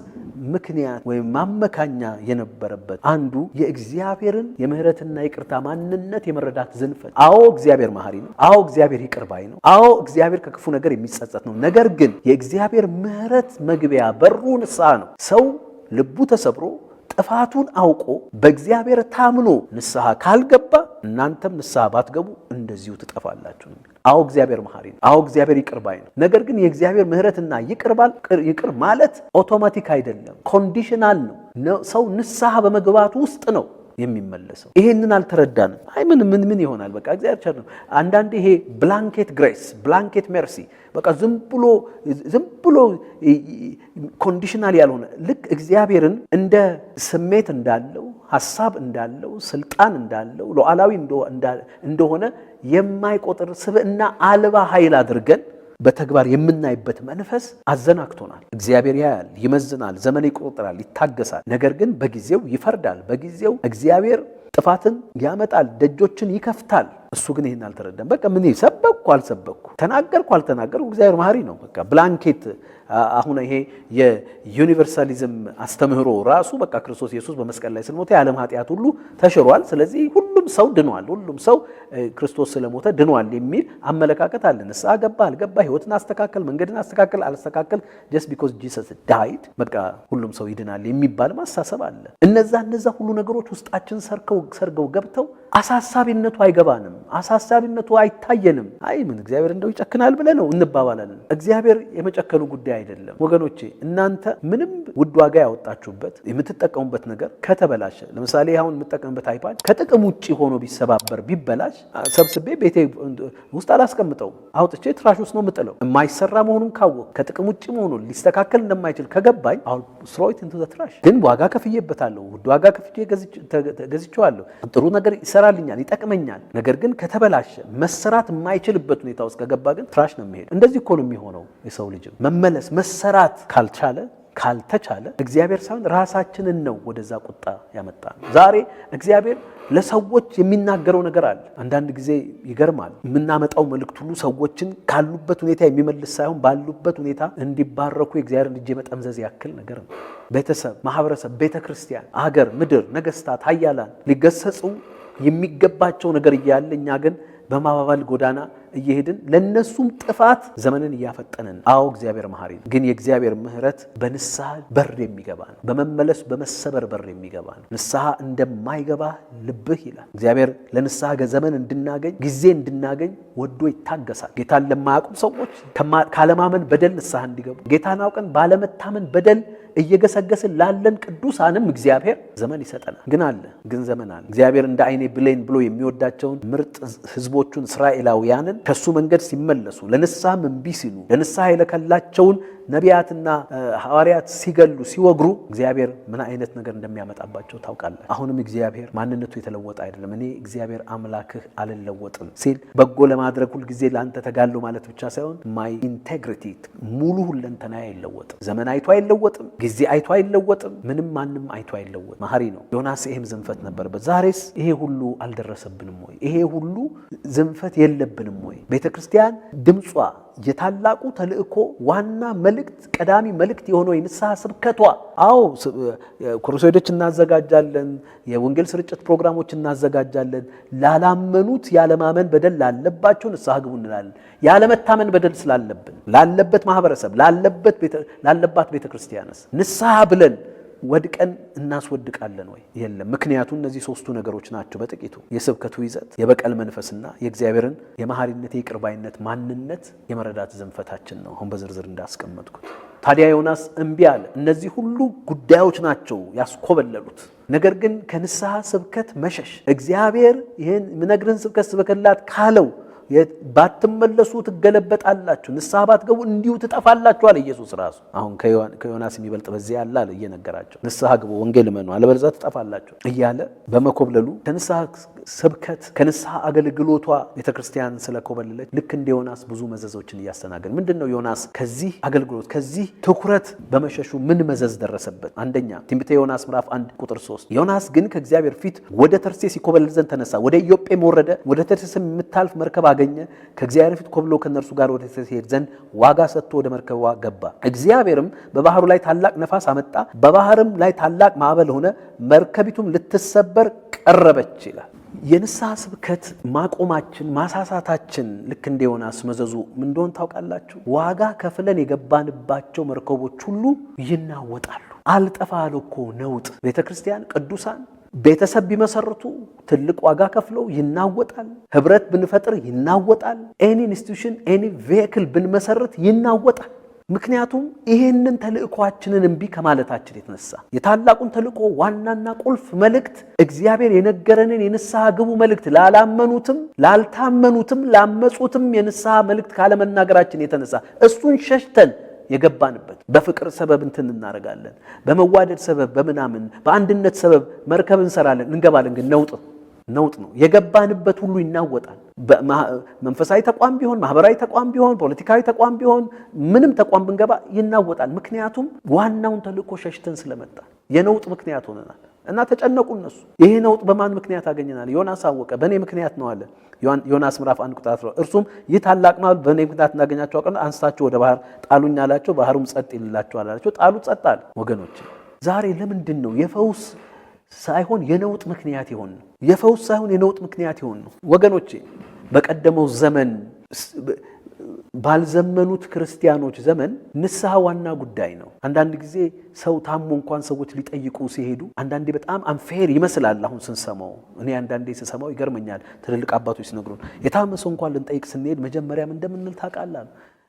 Speaker 1: ምክንያት ወይም ማመካኛ የነበረበት አንዱ የእግዚአብሔርን የምህረትና ይቅርታ ማንነት የመረዳት ዝንፈት። አዎ እግዚአብሔር መሐሪ ነው። አዎ እግዚአብሔር ይቅር ባይ ነው። አዎ እግዚአብሔር ከክፉ ነገር የሚጸጸት ነው። ነገር ግን የእግዚአብሔር ምህረት መግቢያ በሩ ንስሐ ነው። ሰው ልቡ ተሰብሮ ጥፋቱን አውቆ በእግዚአብሔር ታምኖ ንስሐ ካልገባ እናንተም ንስሐ ባትገቡ እንደዚሁ ትጠፋላችሁ ነው። አዎ እግዚአብሔር መሐሪ ነው። አዎ እግዚአብሔር ይቅር ባይ ነው። ነገር ግን የእግዚአብሔር ምህረትና ይቅር ማለት አውቶማቲክ አይደለም፣ ኮንዲሽናል ነው። ሰው ንስሐ በመግባቱ ውስጥ ነው የሚመለሰው። ይሄንን አልተረዳንም። አይ ምን ይሆናል በቃ እግዚአብሔር ቸር ነው። አንዳንዴ ይሄ ብላንኬት ግሬስ ብላንኬት ሜርሲ በቃ ዝም ብሎ ኮንዲሽናል ያልሆነ ልክ እግዚአብሔርን እንደ ስሜት እንዳለው ሐሳብ እንዳለው ስልጣን እንዳለው ሉዓላዊ እንደሆነ የማይቆጥር ስብዕና አልባ ኃይል አድርገን በተግባር የምናይበት መንፈስ አዘናክቶናል። እግዚአብሔር ያያል፣ ይመዝናል፣ ዘመን ይቆጥራል፣ ይታገሳል። ነገር ግን በጊዜው ይፈርዳል። በጊዜው እግዚአብሔር ጥፋትን ያመጣል፣ ደጆችን ይከፍታል። እሱ ግን ይህን አልተረዳም። በቃ ምን ሰበኩ አልሰበኩ ተናገርኩ አልተናገርኩ እግዚአብሔር መሐሪ ነው። በቃ ብላንኬት አሁን ይሄ የዩኒቨርሳሊዝም አስተምህሮ ራሱ በቃ ክርስቶስ ኢየሱስ በመስቀል ላይ ስለሞተ የዓለም ኃጢአት ሁሉ ተሽሯል፣ ስለዚህ ሁሉም ሰው ድኗል፣ ሁሉም ሰው ክርስቶስ ስለሞተ ድኗል የሚል አመለካከት አለ። ንስሐ ገባ አልገባ፣ ህይወትን አስተካከል፣ መንገድን አስተካከል አልስተካከል፣ just because Jesus died በቃ ሁሉም ሰው ይድናል የሚባል ማሳሰብ አለ። እነዛ ሁሉ ነገሮች ውስጣችን ሰርገው ገብተው አሳሳቢነቱ አይገባንም፣ አሳሳቢነቱ አይታየንም። አይ ምን እግዚአብሔር እንደው ይጨክናል ብለ ነው እንባባላለን። እግዚአብሔር የመጨከኑ ጉዳይ አይደለም ወገኖቼ። እናንተ ምንም ውድ ዋጋ ያወጣችሁበት የምትጠቀሙበት ነገር ከተበላሸ፣ ለምሳሌ አሁን የምትጠቀሙበት አይፓድ ከጥቅም ውጪ ሆኖ ቢሰባበር ቢበላሽ ሰብስቤ ቤቴ ውስጥ አላስቀምጠው፣ አውጥቼ ትራሽ ውስጥ ነው የምጥለው። የማይሰራ መሆኑን ካወቅ ከጥቅም ውጪ መሆኑን ሊስተካከል እንደማይችል ከገባኝ አሁን throw it into the trash። ግን ዋጋ ከፍዬበታለሁ፣ ውድ ዋጋ ከፍዬ ገዝቼዋለሁ። ጥሩ ነገር ይሰራልኛል፣ ይጠቅመኛል። ነገር ግን ከተበላሸ መሰራት የማይችልበት ሁኔታ ውስጥ ከገባ ግን ትራሽ ነው የሚሄድ። እንደዚህ እኮ ነው የሚሆነው። የሰው ልጅም መመለስ መሰራት ካልተቻለ እግዚአብሔር ሳይሆን ራሳችንን ነው ወደዛ ቁጣ ያመጣ። ዛሬ እግዚአብሔር ለሰዎች የሚናገረው ነገር አለ። አንዳንድ ጊዜ ይገርማል። የምናመጣው መልእክት ሁሉ ሰዎችን ካሉበት ሁኔታ የሚመልስ ሳይሆን ባሉበት ሁኔታ እንዲባረኩ የእግዚአብሔርን እጅ መጠምዘዝ ያክል ነገር ነው። ቤተሰብ፣ ማህበረሰብ፣ ቤተክርስቲያን፣ አገር፣ ምድር፣ ነገስታት፣ ኃያላን ሊገሰጹ የሚገባቸው ነገር እያለ እኛ ግን በማባባል ጎዳና እየሄድን ለነሱም ጥፋት ዘመንን እያፈጠንን። አዎ እግዚአብሔር መሐሪ ነው፣ ግን የእግዚአብሔር ምህረት በንስሐ በር የሚገባ ነው። በመመለስ በመሰበር በር የሚገባ ነው። ንስሐ እንደማይገባ ልብህ ይላል እግዚአብሔር። ለንስሐ ዘመን እንድናገኝ ጊዜ እንድናገኝ ወዶ ይታገሳል። ጌታን ለማያውቁ ሰዎች ካለማመን በደል ንስሐ እንዲገቡ፣ ጌታን አውቀን ባለመታመን በደል እየገሰገስን ላለን ቅዱሳንም እግዚአብሔር ዘመን ይሰጠናል። ግን ዘመን አለ። እግዚአብሔር እንደ አይኔ ብሌን ብሎ የሚወዳቸውን ምርጥ ህዝቦቹን እስራኤላውያንን ከሱ መንገድ ሲመለሱ ለንስሐም እምቢ ሲሉ ለንስሐ የለከላቸውን ነቢያትና ሐዋርያት ሲገሉ ሲወግሩ እግዚአብሔር ምን አይነት ነገር እንደሚያመጣባቸው ታውቃለህ። አሁንም እግዚአብሔር ማንነቱ የተለወጠ አይደለም። እኔ እግዚአብሔር አምላክህ አልለወጥም ሲል በጎ ለማድረግ ሁል ጊዜ ለአንተ ተጋለው ማለት ብቻ ሳይሆን ማይ ኢንቴግሪቲ ሙሉ ሁለንተና አይለወጥም። ዘመን አይቶ አይለወጥም። ጊዜ አይቶ አይለወጥም። ምንም ማንም አይቶ አይለወጥም። መሐሪ ነው። ዮናስ ይሄም ዝንፈት ነበረበት። ዛሬስ ይሄ ሁሉ አልደረሰብንም ወይ? ይሄ ሁሉ ዝንፈት የለብንም ወይ? ቤተክርስቲያን ድምጿ የታላቁ ተልእኮ ዋና መልእክት ቀዳሚ መልእክት የሆነው የንስሐ ስብከቷ። አዎ ኮርሶች እናዘጋጃለን፣ የወንጌል ስርጭት ፕሮግራሞች እናዘጋጃለን። ላላመኑት ያለማመን በደል ላለባቸው ንስሐ ግቡ እንላለን። ያለመታመን በደል ስላለብን ላለበት ማህበረሰብ ላለባት ቤተክርስቲያንስ ንስሐ ብለን ወድቀን እናስወድቃለን ወይ? የለም። ምክንያቱም እነዚህ ሶስቱ ነገሮች ናቸው በጥቂቱ የስብከቱ ይዘት፣ የበቀል መንፈስና የእግዚአብሔርን የመሐሪነት የይቅርባይነት ማንነት የመረዳት ዝንፈታችን ነው። አሁን በዝርዝር እንዳስቀመጥኩት ታዲያ ዮናስ እምቢ አለ። እነዚህ ሁሉ ጉዳዮች ናቸው ያስኮበለሉት። ነገር ግን ከንስሐ ስብከት መሸሽ እግዚአብሔር ይህን ምነግርህን ስብከት ስበከላት ካለው ባትመለሱ ትገለበጣላችሁ፣ ንስሐ ባትገቡ እንዲሁ ትጠፋላችሁ አለ ኢየሱስ ራሱ። አሁን ከዮናስ የሚበልጥ በዚህ ያለ አለ እየነገራቸው ንስሐ ግቡ፣ ወንጌል እመኑ፣ አለበለዚያ ትጠፋላችሁ እያለ በመኮብለሉ ከንስሐ ስብከት ከንስሐ አገልግሎቷ ቤተክርስቲያን ስለኮበለለች ልክ እንደ ዮናስ ብዙ መዘዞችን እያስተናገደ ምንድነው ዮናስ ከዚህ አገልግሎት ከዚህ ትኩረት በመሸሹ ምን መዘዝ ደረሰበት? አንደኛ ትንቢተ ዮናስ ምዕራፍ 1 ቁጥር 3 ዮናስ ግን ከእግዚአብሔር ፊት ወደ ተርሴስ ይኮበልል ዘንድ ተነሳ፣ ወደ ኢዮጴም ወረደ፣ ወደ ተርሴስም የምታልፍ መርከብ አገኘ። ከእግዚአብሔር ፊት ኮብሎ ከነርሱ ጋር ወደ ተርሴስ ሄድ ዘንድ ዋጋ ሰጥቶ ወደ መርከቧ ገባ። እግዚአብሔርም በባህሩ ላይ ታላቅ ነፋስ አመጣ፣ በባህርም ላይ ታላቅ ማዕበል ሆነ፣ መርከቢቱም ልትሰበር ቀረበች ይላል። የንስሐ ስብከት ማቆማችን ማሳሳታችን ልክ እንደ ዮናስ መዘዙ ምን እንደሆነ ታውቃላችሁ? ዋጋ ከፍለን የገባንባቸው መርከቦች ሁሉ ይናወጣሉ። አልጠፋ አለ እኮ ነውጥ። ቤተክርስቲያን ቅዱሳን ቤተሰብ ቢመሰርቱ ትልቅ ዋጋ ከፍለው ይናወጣል። ህብረት ብንፈጥር ይናወጣል። ኤኒ ኢንስቲትዩሽን ኤኒ ቬሂክል ብንመሰርት ይናወጣል። ምክንያቱም ይሄንን ተልእኮአችንን እንቢ ከማለታችን የተነሳ የታላቁን ተልእኮ ዋናና ቁልፍ መልእክት እግዚአብሔር የነገረንን የንስሐ ግቡ መልእክት ላላመኑትም ላልታመኑትም ላመጹትም የንስሐ መልእክት ካለመናገራችን የተነሳ እሱን ሸሽተን የገባንበት በፍቅር ሰበብ እንትን እናደርጋለን፣ በመዋደድ ሰበብ በምናምን በአንድነት ሰበብ መርከብ እንሰራለን እንገባለን። ግን ነውጥ ነው። የገባንበት ሁሉ ይናወጣል። መንፈሳዊ ተቋም ቢሆን ማህበራዊ ተቋም ቢሆን ፖለቲካዊ ተቋም ቢሆን ምንም ተቋም ብንገባ ይናወጣል። ምክንያቱም ዋናውን ተልእኮ ሸሽተን ስለመጣ የነውጥ ምክንያት ሆነናል። እና ተጨነቁ እነሱ። ይሄ ነውጥ በማን ምክንያት አገኘናል? ዮናስ አወቀ፣ በእኔ ምክንያት ነው አለ። ዮናስ ምዕራፍ 1 ቁጥር 10 እርሱም ይህ ታላቅ ማዕበል በእኔ ምክንያት እንዳገኛቸው አውቀን አንስታችሁ ወደ ባህር ጣሉኝ አላቸው። ባህሩም ጸጥ ይልላቸዋል አላቸው። ጣሉት፣ ጸጥ አለ። ወገኖች ዛሬ ለምንድን ነው የፈውስ ሳይሆን የነውጥ ምክንያት ይሆን ነው? የፈውስ ሳይሆን የነውጥ ምክንያት ይሆን ነው? ወገኖቼ በቀደመው ዘመን ባልዘመኑት ክርስቲያኖች ዘመን ንስሐ ዋና ጉዳይ ነው። አንዳንድ ጊዜ ሰው ታሞ እንኳን ሰዎች ሊጠይቁ ሲሄዱ አንዳንዴ በጣም አንፌር ይመስላል። አሁን ስንሰማው እኔ አንዳንዴ ስሰማው ይገርመኛል። ትልልቅ አባቶች ሲነግሩን የታመመ ሰው እንኳን ልንጠይቅ ስንሄድ መጀመሪያም እንደምንል ታውቃለህ?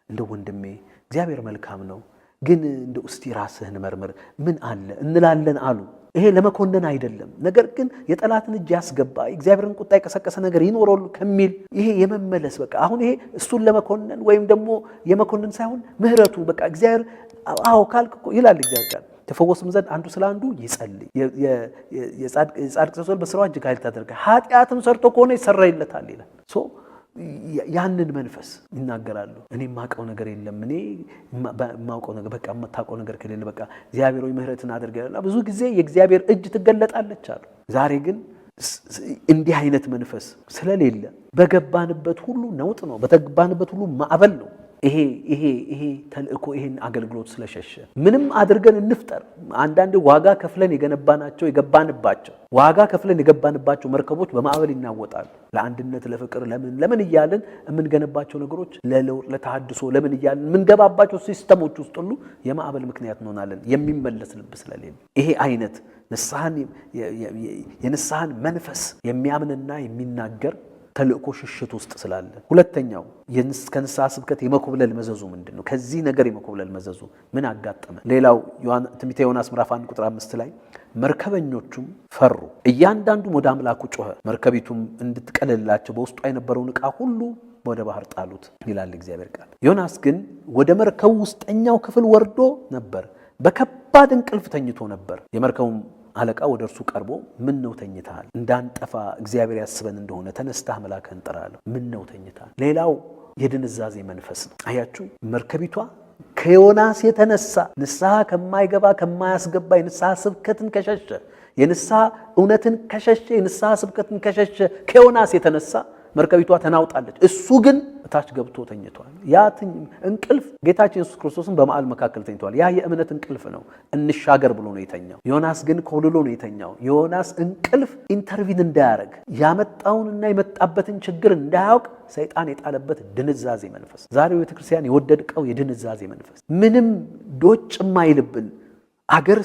Speaker 1: እንደ ወንድሜ እግዚአብሔር መልካም ነው፣ ግን እንደ እስቲ ራስህን መርምር ምን አለ እንላለን አሉ። ይሄ ለመኮነን አይደለም፣ ነገር ግን የጠላትን እጅ ያስገባ እግዚአብሔርን ቁጣ የቀሰቀሰ ነገር ይኖራል ከሚል ይሄ የመመለስ በቃ አሁን ይሄ እሱን ለመኮነን ወይም ደግሞ የመኮነን ሳይሆን ምህረቱን በቃ እግዚአብሔር አዎ ካልክ እኮ ይላል እግዚአብሔር ቃል ተፈወስም ዘንድ አንዱ ስለ አንዱ ይጸልይ። የጻድቅ ሰው በስራው እጅግ ኃይል ታደርጋለህ፣ ኃጢአትም ሰርቶ ከሆነ ይሰረይለታል ይላል። ያንን መንፈስ ይናገራሉ። እኔ የማውቀው ነገር የለም፣ እኔ የማውቀው ነገር በቃ የምታውቀው ነገር ከሌለ በቃ እግዚአብሔር ሆይ ምህረትን አድርገናል። ብዙ ጊዜ የእግዚአብሔር እጅ ትገለጣለች አሉ። ዛሬ ግን እንዲህ አይነት መንፈስ ስለሌለ በገባንበት ሁሉ ነውጥ ነው፣ በተገባንበት ሁሉ ማዕበል ነው። ይሄ ተልእኮ ይሄን አገልግሎት ስለሸሸ ምንም አድርገን እንፍጠር። አንዳንዴ ዋጋ ከፍለን የገባንባቸው መርከቦች በማዕበል ይናወጣሉ። ለአንድነት፣ ለፍቅር፣ ለምን እያልን የምንገነባቸው ነገሮች ለለውጥ፣ ለተሐድሶ ለምን እያልን የምንገባባቸው ሲስተሞች ውስጥ ሁሉ የማዕበል ምክንያት እንሆናለን። የሚመለስ ልብ ስለሌለ ይሄ አይነት የንስሐን መንፈስ የሚያምንና የሚናገር ተልእኮ ሽሽት ውስጥ ስላለ። ሁለተኛው ከንስሐ ስብከት የመኮብለል መዘዙ ምንድን ነው? ከዚህ ነገር የመኮብለል መዘዙ ምን አጋጠመ? ሌላው ትንቢተ ዮናስ ምዕራፍ 1 ቁጥር 5 ላይ መርከበኞቹም ፈሩ፣ እያንዳንዱም ወደ አምላኩ ጮኸ፣ መርከቢቱም እንድትቀልላቸው በውስጧ የነበረውን ዕቃ ሁሉ ወደ ባህር ጣሉት ይላል እግዚአብሔር ቃል። ዮናስ ግን ወደ መርከቡ ውስጠኛው ክፍል ወርዶ ነበር፣ በከባድ እንቅልፍ ተኝቶ ነበር። የመርከቡም አለቃ ወደ እርሱ ቀርቦ ምን ነው ተኝተሃል? እንዳንጠፋ እግዚአብሔር ያስበን እንደሆነ ተነስተህ አምላክህን ጥራለሁ። ምን ነው ተኝተሃል? ሌላው የድንዛዜ መንፈስ ነው። አያችሁ፣ መርከቢቷ ከዮናስ የተነሳ ንስሐ ከማያስገባ የንስሐ ስብከትን ከሸሸ፣ የንስሐ እውነትን ከሸሸ፣ የንስሐ ስብከትን ከሸሸ ከዮናስ የተነሳ መርከቢቷ ተናውጣለች። እሱ ግን ታች ገብቶ ተኝቷል። ያ እንቅልፍ ጌታችን ኢየሱስ ክርስቶስን በመዓል መካከል ተኝቷል። ያ የእምነት እንቅልፍ ነው። እንሻገር ብሎ ነው የተኛው። ዮናስ ግን ኮልሎ ነው የተኛው። ዮናስ እንቅልፍ ኢንተርቪን እንዳያረግ ያመጣውንና የመጣበትን ችግር እንዳያውቅ ሰይጣን የጣለበት ድንዛዜ መንፈስ። ዛሬ ቤተክርስቲያን የወደድቀው የድንዛዜ መንፈስ ምንም ዶጭ የማይልብን አገር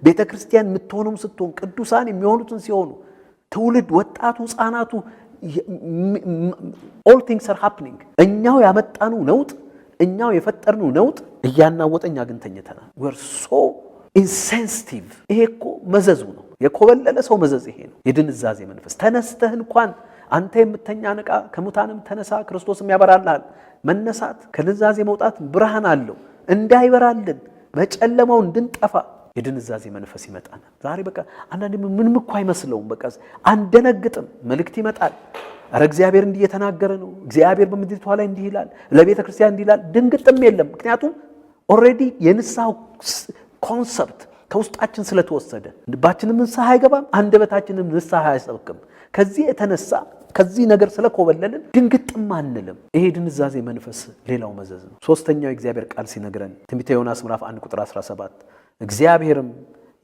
Speaker 1: ቤተክርስቲያን የምትሆኑም ስትሆን ቅዱሳን የሚሆኑትን ሲሆኑ ትውልድ ወጣቱ ሕፃናቱ all things are happening። እኛው ያመጣነው ነውጥ፣ እኛው የፈጠርነው ነውጥ እያናወጠኛ ግን ተኝተናል። we're so insensitive። ይሄ እኮ መዘዙ ነው። የኮበለለ ሰው መዘዝ ይሄ ነው፣ የድንዛዜ መንፈስ። ተነስተህ እንኳን አንተ የምተኛ ንቃ፣ ከሙታንም ተነሳ፣ ክርስቶስም ያበራልሃል። መነሳት ከድንዛዜ መውጣት ብርሃን አለው። እንዳይበራልን በጨለማው እንድንጠፋ የድንዛዜ መንፈስ ይመጣናል። ዛሬ በቃ አንዳንዴ ምንም እኮ አይመስለውም። በቃ አንደነግጥም። መልእክት ይመጣል። አረ እግዚአብሔር እንዲህ እየተናገረ ነው፣ እግዚአብሔር በምድሪቷ ላይ እንዲህ ይላል፣ ለቤተ ክርስቲያን እንዲህ ይላል። ድንግጥም የለም። ምክንያቱም ኦልሬዲ የንስሐ ኮንሰፕት ከውስጣችን ስለተወሰደ ልባችንም ንስሐ አይገባም፣ አንደበታችንም ንስሐ አይሰብክም። ከዚህ የተነሳ ከዚህ ነገር ስለኮበለልን ድንግጥም አንልም። ይሄ ድንዛዜ መንፈስ ሌላው መዘዝ ነው። ሶስተኛው የእግዚአብሔር ቃል ሲነግረን ትንቢተ ዮናስ ምዕራፍ 1 ቁጥር 17 እግዚአብሔርም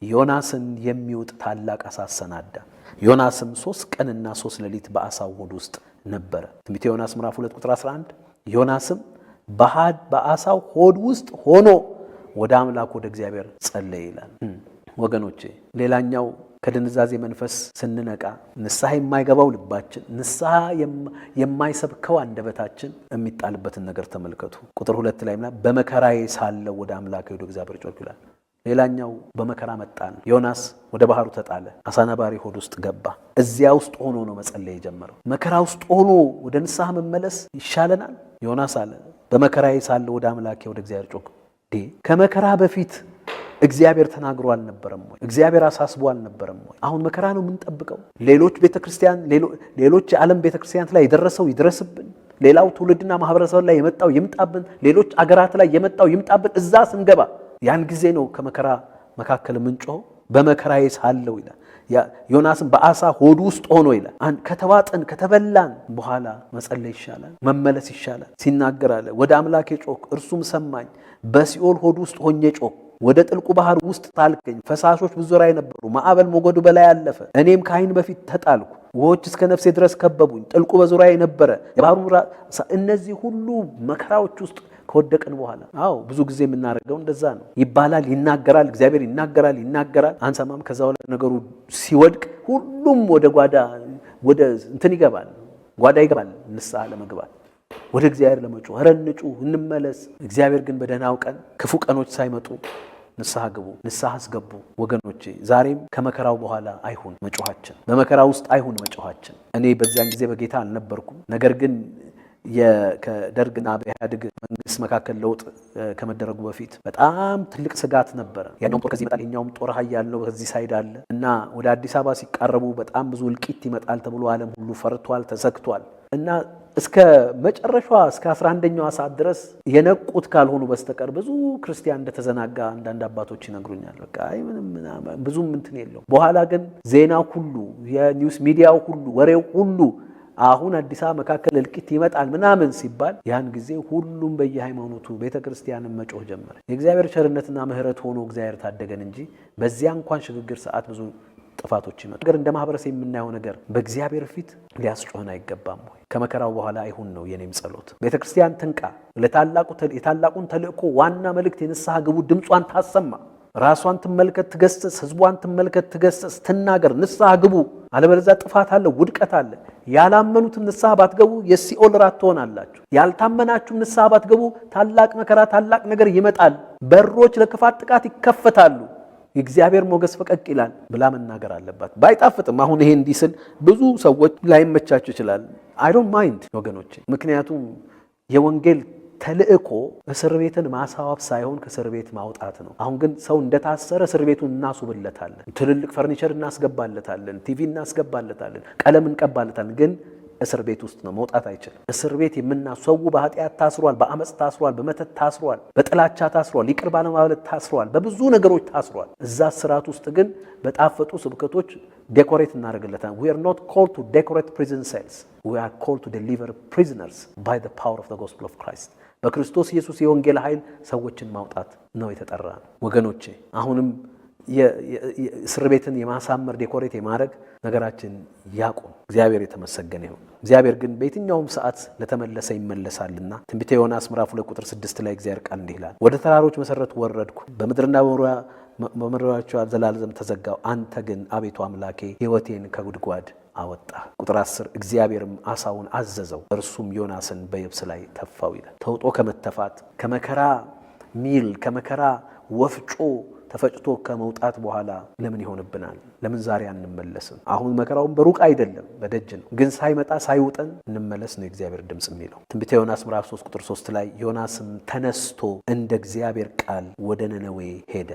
Speaker 1: ዮናስን የሚውጥ ታላቅ አሳ አሰናዳ፣ ዮናስም 3 ቀንና 3 ሌሊት በአሳው ሆድ ውስጥ ነበረ። ትንቢተ ዮናስ ምዕራፍ 2 ቁጥር 11 ዮናስም በአሳው ሆድ ውስጥ ሆኖ ወደ አምላክ ወደ እግዚአብሔር ጸለየ ይላል። ወገኖቼ ሌላኛው ከድንዛዜ መንፈስ ስንነቃ ንስሐ የማይገባው ልባችን፣ ንስሐ የማይሰብከው አንደበታችን የሚጣልበትን ነገር ተመልከቱ። ቁጥር 2 ላይ በመከራዬ ሳለሁ ወደ አምላክ ወደ እግዚአብሔር ጮኽኩ ይላል። ሌላኛው በመከራ መጣን። ዮናስ ወደ ባህሩ ተጣለ፣ አሳ ነባሪ ሆድ ውስጥ ገባ። እዚያ ውስጥ ሆኖ ነው መጸለይ የጀመረው። መከራ ውስጥ ሆኖ ወደ ንስሐ መመለስ ይሻለናል። ዮናስ አለ በመከራዬ ሳለሁ ወደ አምላክ ወደ እግዚአብሔር ጮኽኩ። ከመከራ በፊት እግዚአብሔር ተናግሮ አልነበረም ወይ? እግዚአብሔር አሳስቦ አልነበረም ወይ? አሁን መከራ ነው የምንጠብቀው። ሌሎች የዓለም ቤተክርስቲያናት ላይ የደረሰው ይድረስብን፣ ሌላው ትውልድና ማህበረሰብ ላይ የመጣው ይምጣብን፣ ሌሎች አገራት ላይ የመጣው ይምጣብን። እዛ ስንገባ ያን ጊዜ ነው ከመከራ መካከል ምንጮህ በመከራዬ ሳለሁ ይላል። ዮናስም በአሳ ሆድ ውስጥ ሆኖ ይላል ከተዋጠን ከተበላን በኋላ መጸለይ ይሻላል፣ መመለስ ይሻላል ሲናገር አለ። ወደ አምላኬ ጮክ እርሱም ሰማኝ። በሲኦል ሆድ ውስጥ ሆኜ ጮክ፣ ወደ ጥልቁ ባህር ውስጥ ጣልከኝ። ፈሳሾች በዙሪያዬ ነበሩ፣ ማዕበል ሞገዱ በላይ አለፈ። እኔም ከዓይን በፊት ተጣልኩ፣ ውኆች እስከ ነፍሴ ድረስ ከበቡኝ። ጥልቁ በዙሪያዬ ነበረ፣ የባህሩ እነዚህ ሁሉ መከራዎች ውስጥ ከወደቅን በኋላ ብዙ ጊዜ የምናደርገው እንደዛ ነው። ይባላል፣ ይናገራል፣ እግዚአብሔር ይናገራል፣ አንሰማም። ከዛ በኋላ ነገሩ ሲወድቅ ሁሉም ወደ ጓዳ ወደ እንትን ይገባል፣ ንስሐ ለመግባት ወደ እግዚአብሔር ለመጮህ ኧረ እንጩህ እንመለስ። እግዚአብሔር ግን በደህናው ቀን ክፉ ቀኖች ሳይመጡ ንስሐ ግቡ፣ ንስሐ አስገቡ። ወገኖቼ ዛሬም ከመከራው በኋላ አይሁን መጮኻችን፣ በመከራ ውስጥ አይሁን መጮኻችን። እኔ በዚያን ጊዜ በጌታ አልነበርኩም። ነገር ግን ከደርግና በኢህአዴግ መንግስት መካከል ለውጥ ከመደረጉ በፊት በጣም ትልቅ ስጋት ነበረ። ያኛውም ጦር ከዚህ ይመጣል፣ የኛውም ጦር ኃያለው ከዚህ ሳይድ አለ እና ወደ አዲስ አበባ ሲቃረቡ በጣም ብዙ እልቂት ይመጣል ተብሎ ዓለም ሁሉ ፈርቷል፣ ተሰግቷል። እና እስከ መጨረሻዋ እስከ 11ኛዋ ሰዓት ድረስ የነቁት ካልሆኑ በስተቀር ብዙ ክርስቲያን እንደተዘናጋ አንዳንድ አባቶች ይነግሩኛል። በቃ ምንም ብዙም እንትን የለው። በኋላ ግን ዜናው ሁሉ የኒውስ ሚዲያው ሁሉ ወሬው ሁሉ አሁን አዲስ አበባ መካከል እልቂት ይመጣል ምናምን ሲባል ያን ጊዜ ሁሉም በየሃይማኖቱ ቤተክርስቲያንን መጮህ ጀመረ። የእግዚአብሔር ቸርነትና ምሕረት ሆኖ እግዚአብሔር ታደገን እንጂ በዚያ እንኳን ሽግግር ሰዓት ብዙ ጥፋቶች ይመጡ። ነገር እንደ ማህበረሰብ የምናየው ነገር በእግዚአብሔር ፊት ሊያስጮህን አይገባም ወይ? ከመከራው በኋላ አይሁን ነው የኔም ጸሎት። ቤተክርስቲያን ትንቃ፣ የታላቁን ተልእኮ ዋና መልእክት የንስሐ ግቡ ድምጿን ታሰማ፣ ራሷን ትመልከት ትገስጽ፣ ህዝቧን ትመልከት ትገስጽ፣ ትናገር፣ ንስሐ ግቡ። አለበለዚያ ጥፋት አለ፣ ውድቀት አለ። ያላመኑትም ንስሐ ባትገቡ የሲኦል ራት ትሆናላችሁ። ያልታመናችሁም ንስሐ ባትገቡ ታላቅ መከራ ታላቅ ነገር ይመጣል። በሮች ለክፋት ጥቃት ይከፈታሉ፣ የእግዚአብሔር ሞገስ ፈቀቅ ይላል ብላ መናገር አለባት። ባይጣፍጥም አሁን ይሄ እንዲህ ስል ብዙ ሰዎች ላይመቻችሁ ይችላል። አይ ዶንት ማይንድ ወገኖቼ፣ ምክንያቱም የወንጌል ተልእኮ እስር ቤትን ማሳዋብ ሳይሆን ከእስር ቤት ማውጣት ነው። አሁን ግን ሰው እንደታሰረ እስር ቤቱን እናስውብለታለን፣ ትልልቅ ፈርኒቸር እናስገባለታለን፣ ቲቪ እናስገባለታለን፣ ቀለም እንቀባለታለን። ግን እስር ቤት ውስጥ ነው፣ መውጣት አይችልም። እስር ቤት ሰው በኃጢአት ታስሯል፣ በአመፅ ታስሯል፣ በመተት ታስሯል፣ በጥላቻ ታስሯል፣ ይቅር ባለማለት ታስሯል፣ በብዙ ነገሮች ታስሯል። እዛ ስርዓት ውስጥ ግን በጣፈጡ ስብከቶች ዴኮሬት እናደርግለታል። we are not called to decorate prison cells, we are called to deliver prisoners by the power of the gospel of Christ. በክርስቶስ ኢየሱስ የወንጌል ኃይል ሰዎችን ማውጣት ነው የተጠራ ነው። ወገኖቼ አሁንም የእስር ቤትን የማሳመር ዴኮሬት የማድረግ ነገራችን ያቁም። እግዚአብሔር የተመሰገነ ይሁን። እግዚአብሔር ግን በየትኛውም ሰዓት ለተመለሰ ይመለሳልና ትንቢተ ዮናስ ምዕራፍ 2 ቁጥር 6 ላይ እግዚአብሔር ቃል እንዲህ ይላል፣ ወደ ተራሮች መሰረት ወረድኩ፣ በምድርና በመኖሪያዎቿ ዘላለም ተዘጋው። አንተ ግን አቤቱ አምላኬ ሕይወቴን ከጉድጓድ አወጣ። ቁጥር 10 እግዚአብሔርም አሳውን አዘዘው፣ እርሱም ዮናስን በየብስ ላይ ተፋው ይላል። ተውጦ ከመተፋት ከመከራ ሚል ከመከራ ወፍጮ ተፈጭቶ ከመውጣት በኋላ ለምን ይሆንብናል? ለምን ዛሬ አንመለስም? አሁን መከራውን በሩቅ አይደለም በደጅ ነው። ግን ሳይመጣ ሳይውጠን እንመለስ ነው የእግዚአብሔር ድምጽ የሚለው። ትንቢተ ዮናስ ምዕራፍ 3 ቁጥር 3 ላይ ዮናስም ተነስቶ እንደ እግዚአብሔር ቃል ወደ ነነዌ ሄደ፣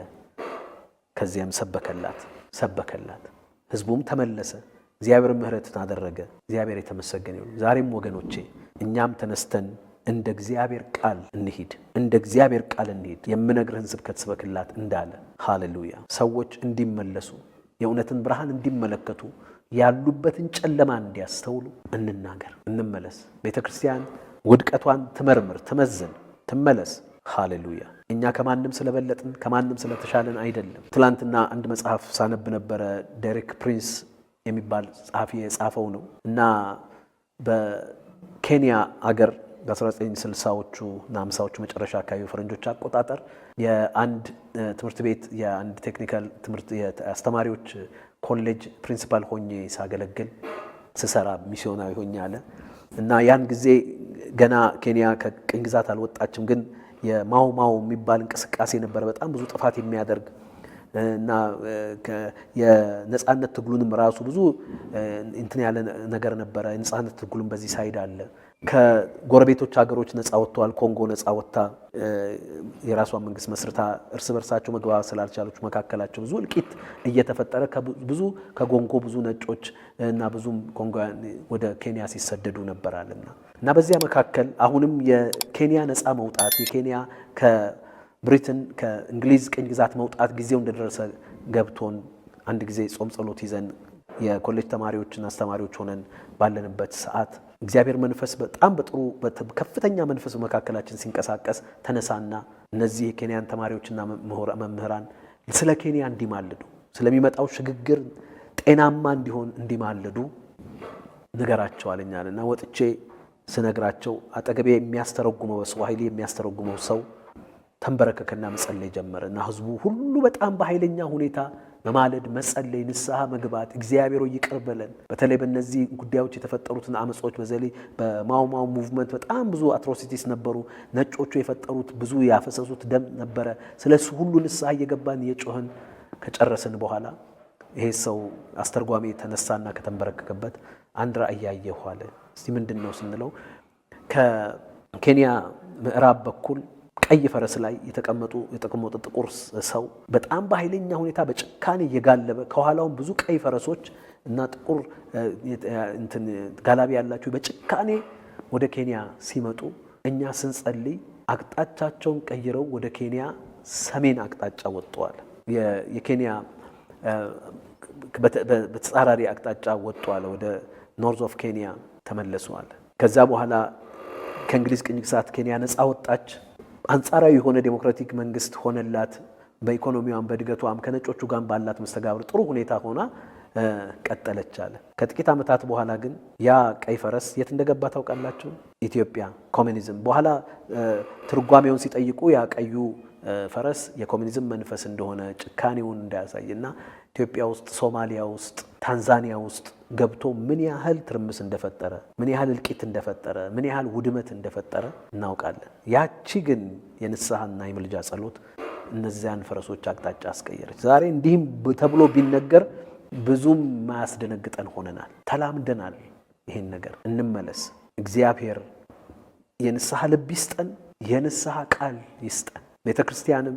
Speaker 1: ከዚያም ሰበከላት። ህዝቡም ተመለሰ፣ እግዚአብሔር ምሕረትን አደረገ። እግዚአብሔር የተመሰገነ ይሁን። ዛሬም ወገኖቼ እኛም ተነስተን እንደ እግዚአብሔር ቃል እንሂድ፣ የምነግርህን ስብከት ስበክላት እንዳለ። ሃሌሉያ። ሰዎች እንዲመለሱ የእውነትን ብርሃን እንዲመለከቱ ያሉበትን ጨለማ እንዲያስተውሉ እንናገር፣ እንመለስ። ቤተክርስቲያን ውድቀቷን ትመርምር፣ ትመዝን፣ ትመለስ። ሃሌሉያ። እኛ ከማንም ስለበለጥን ከማንም ስለተሻለን አይደለም። ትላንትና አንድ መጽሐፍ ሳነብ ነበረ። ዴሪክ ፕሪንስ የሚባል ጸሐፊ የጻፈው ነው እና በኬንያ አገር በ1960ዎቹ እና 50ዎቹ መጨረሻ አካባቢ ፈረንጆች አቆጣጠር የአንድ ትምህርት ቤት የአንድ ቴክኒካል ትምህርት የአስተማሪዎች ኮሌጅ ፕሪንሲፓል ሆኜ ሳገለግል ስሰራ ሚስዮናዊ ሆኜ አለ እና ያን ጊዜ ገና ኬንያ ከቅኝ ግዛት አልወጣችም። ግን የማው የሚባል እንቅስቃሴ ነበር፣ በጣም ብዙ ጥፋት የሚያደርግ እና የነጻነት ትግሉንም ራሱ ብዙ እንትን ያለ ነገር ነበረ። የነጻነት ትግሉም በዚህ ሳይድ አለ። ከጎረቤቶች ሀገሮች ነጻ ወጥተዋል። ኮንጎ ነጻ ወጥታ የራሷን መንግስት መስርታ እርስ በርሳቸው መግባባት ስላልቻሉች መካከላቸው ብዙ እልቂት እየተፈጠረ ከኮንጎ ብዙ ነጮች እና ብዙም ኮንጎያን ወደ ኬንያ ሲሰደዱ ነበራልና እና በዚያ መካከል አሁንም የኬንያ ነጻ መውጣት የኬንያ ከብሪትን ከእንግሊዝ ቅኝ ግዛት መውጣት ጊዜው እንደደረሰ ገብቶን አንድ ጊዜ ጾም ጸሎት ይዘን የኮሌጅ ተማሪዎችና አስተማሪዎች ሆነን ባለንበት ሰዓት እግዚአብሔር መንፈስ በጣም በጥሩ ከፍተኛ መንፈስ መካከላችን ሲንቀሳቀስ ተነሳና እነዚህ የኬንያን ተማሪዎችና መምህራን ስለ ኬንያ እንዲማልዱ ስለሚመጣው ሽግግር ጤናማ እንዲሆን እንዲማልዱ ንገራቸው አለኛልና ወጥቼ ስነግራቸው አጠገቤ የሚያስተረጉመው በስዋሂሊ የሚያስተረጉመው ሰው ተንበረከከና መጸለይ ጀመረና ህዝቡ ሁሉ በጣም በኃይለኛ ሁኔታ መማለድ መጸለይ ንስሐ መግባት እግዚአብሔር ይቅር በለን። በተለይ በእነዚህ ጉዳዮች የተፈጠሩትን አመጾች በዘሊ በማውማው ሙቭመንት በጣም ብዙ አትሮሲቲስ ነበሩ። ነጮቹ የፈጠሩት ብዙ ያፈሰሱት ደም ነበረ። ስለሱ ሁሉ ንስሐ እየገባን እየጮህን ከጨረስን በኋላ ይሄ ሰው አስተርጓሚ ተነሳና ከተንበረከከበት አንድ ራእይ ያየሁ አለ። እስቲ ምንድነው ስንለው ከኬንያ ምዕራብ በኩል ቀይ ፈረስ ላይ የተቀመጡ ጥቁር ሰው በጣም በኃይለኛ ሁኔታ በጭካኔ እየጋለበ ከኋላው ብዙ ቀይ ፈረሶች እና ጥቁር ጋላቢ ያላቸው በጭካኔ ወደ ኬንያ ሲመጡ እኛ ስንጸልይ አቅጣጫቸውን ቀይረው ወደ ኬንያ ሰሜን አቅጣጫ ወጥተዋል። የኬንያ በተጻራሪ አቅጣጫ ወጥተዋል። ወደ ኖርዝ ኦፍ ኬንያ ተመለሱዋል። ከዛ በኋላ ከእንግሊዝ ቅኝ ግዛት ኬንያ ነፃ ወጣች። አንጻራዊ የሆነ ዴሞክራቲክ መንግስት ሆነላት። በኢኮኖሚዋም በእድገቷም ከነጮቹ ጋር ባላት መስተጋብር ጥሩ ሁኔታ ሆና ቀጠለች አለ። ከጥቂት ዓመታት በኋላ ግን ያ ቀይ ፈረስ የት እንደገባ ታውቃላችሁ? ኢትዮጵያ። ኮሚኒዝም በኋላ ትርጓሜውን ሲጠይቁ ያ ቀዩ ፈረስ የኮሚኒዝም መንፈስ እንደሆነ ጭካኔውን እንዳያሳይና ኢትዮጵያ ውስጥ፣ ሶማሊያ ውስጥ፣ ታንዛኒያ ውስጥ ገብቶ ምን ያህል ትርምስ እንደፈጠረ፣ ምን ያህል እልቂት እንደፈጠረ፣ ምን ያህል ውድመት እንደፈጠረ እናውቃለን። ያቺ ግን የንስሐና የምልጃ ጸሎት እነዚያን ፈረሶች አቅጣጫ አስቀየረች። ዛሬ እንዲህም ተብሎ ቢነገር ብዙም ማያስደነግጠን ሆነናል። ተላምደናል። ይሄን ነገር እንመለስ። እግዚአብሔር የንስሐ ልብ ይስጠን፣ የንስሐ ቃል ይስጠን። ቤተክርስቲያንም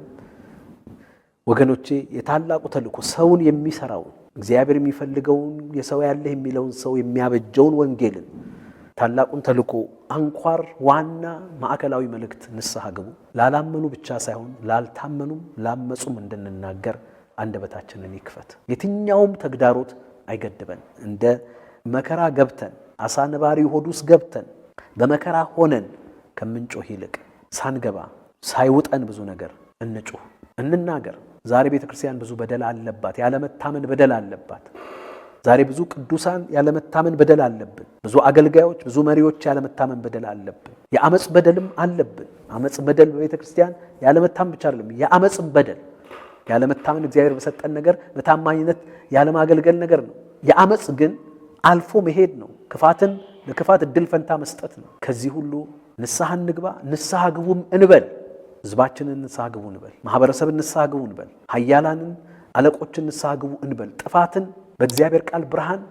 Speaker 1: ወገኖቼ የታላቁ ተልእኮ ሰውን የሚሰራው እግዚአብሔር የሚፈልገውን የሰው ያለህ የሚለውን ሰው የሚያበጀውን ወንጌልን ታላቁን ተልእኮ አንኳር ዋና ማዕከላዊ መልእክት ንስሐ ግቡ። ላላመኑ ብቻ ሳይሆን ላልታመኑም ላመጹም እንድንናገር አንደበታችንን ይክፈት። የትኛውም ተግዳሮት አይገድበን። እንደ መከራ ገብተን አሳ ነባሪ ሆድ ውስጥ ገብተን በመከራ ሆነን ከምንጮህ ይልቅ ሳንገባ ሳይውጠን ብዙ ነገር እንጩህ እንናገር። ዛሬ ቤተክርስቲያን ብዙ በደል አለባት፣ ያለመታመን በደል አለባት። ዛሬ ብዙ ቅዱሳን ያለመታመን በደል አለብን። ብዙ አገልጋዮች፣ ብዙ መሪዎች ያለመታመን በደል አለብን። የአመጽ በደልም አለብን። አመጽ በደል በቤተክርስቲያን ያለመታመን ብቻ አይደለም፣ የአመጽ በደል ያለመታመን እግዚአብሔር በሰጠን ነገር በታማኝነት ያለማገልገል ነገር ነው። የአመጽ ግን አልፎ መሄድ ነው። ክፋትን ለክፋት እድል ፈንታ መስጠት ነው። ከዚህ ሁሉ ንስሐ እንግባ፣ ንስሐ ግቡም እንበል። ህዝባችንን ንስሐ ግቡ እንበል። ማህበረሰብን ንስሐ ግቡ እንበል። ኃያላንን አለቆችን ንስሐ ግቡ እንበል። ጥፋትን በእግዚአብሔር ቃል ብርሃን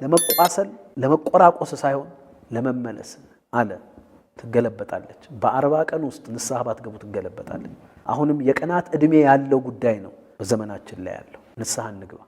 Speaker 1: ለመቋሰል ለመቆራቆስ ሳይሆን ለመመለስ አለ ትገለበጣለች። በ40 ቀን ውስጥ ንስሐ ባትገቡ ትገለበጣለች። አሁንም የቀናት ዕድሜ ያለው ጉዳይ ነው በዘመናችን ላይ ያለው። ንስሐ እንግባ።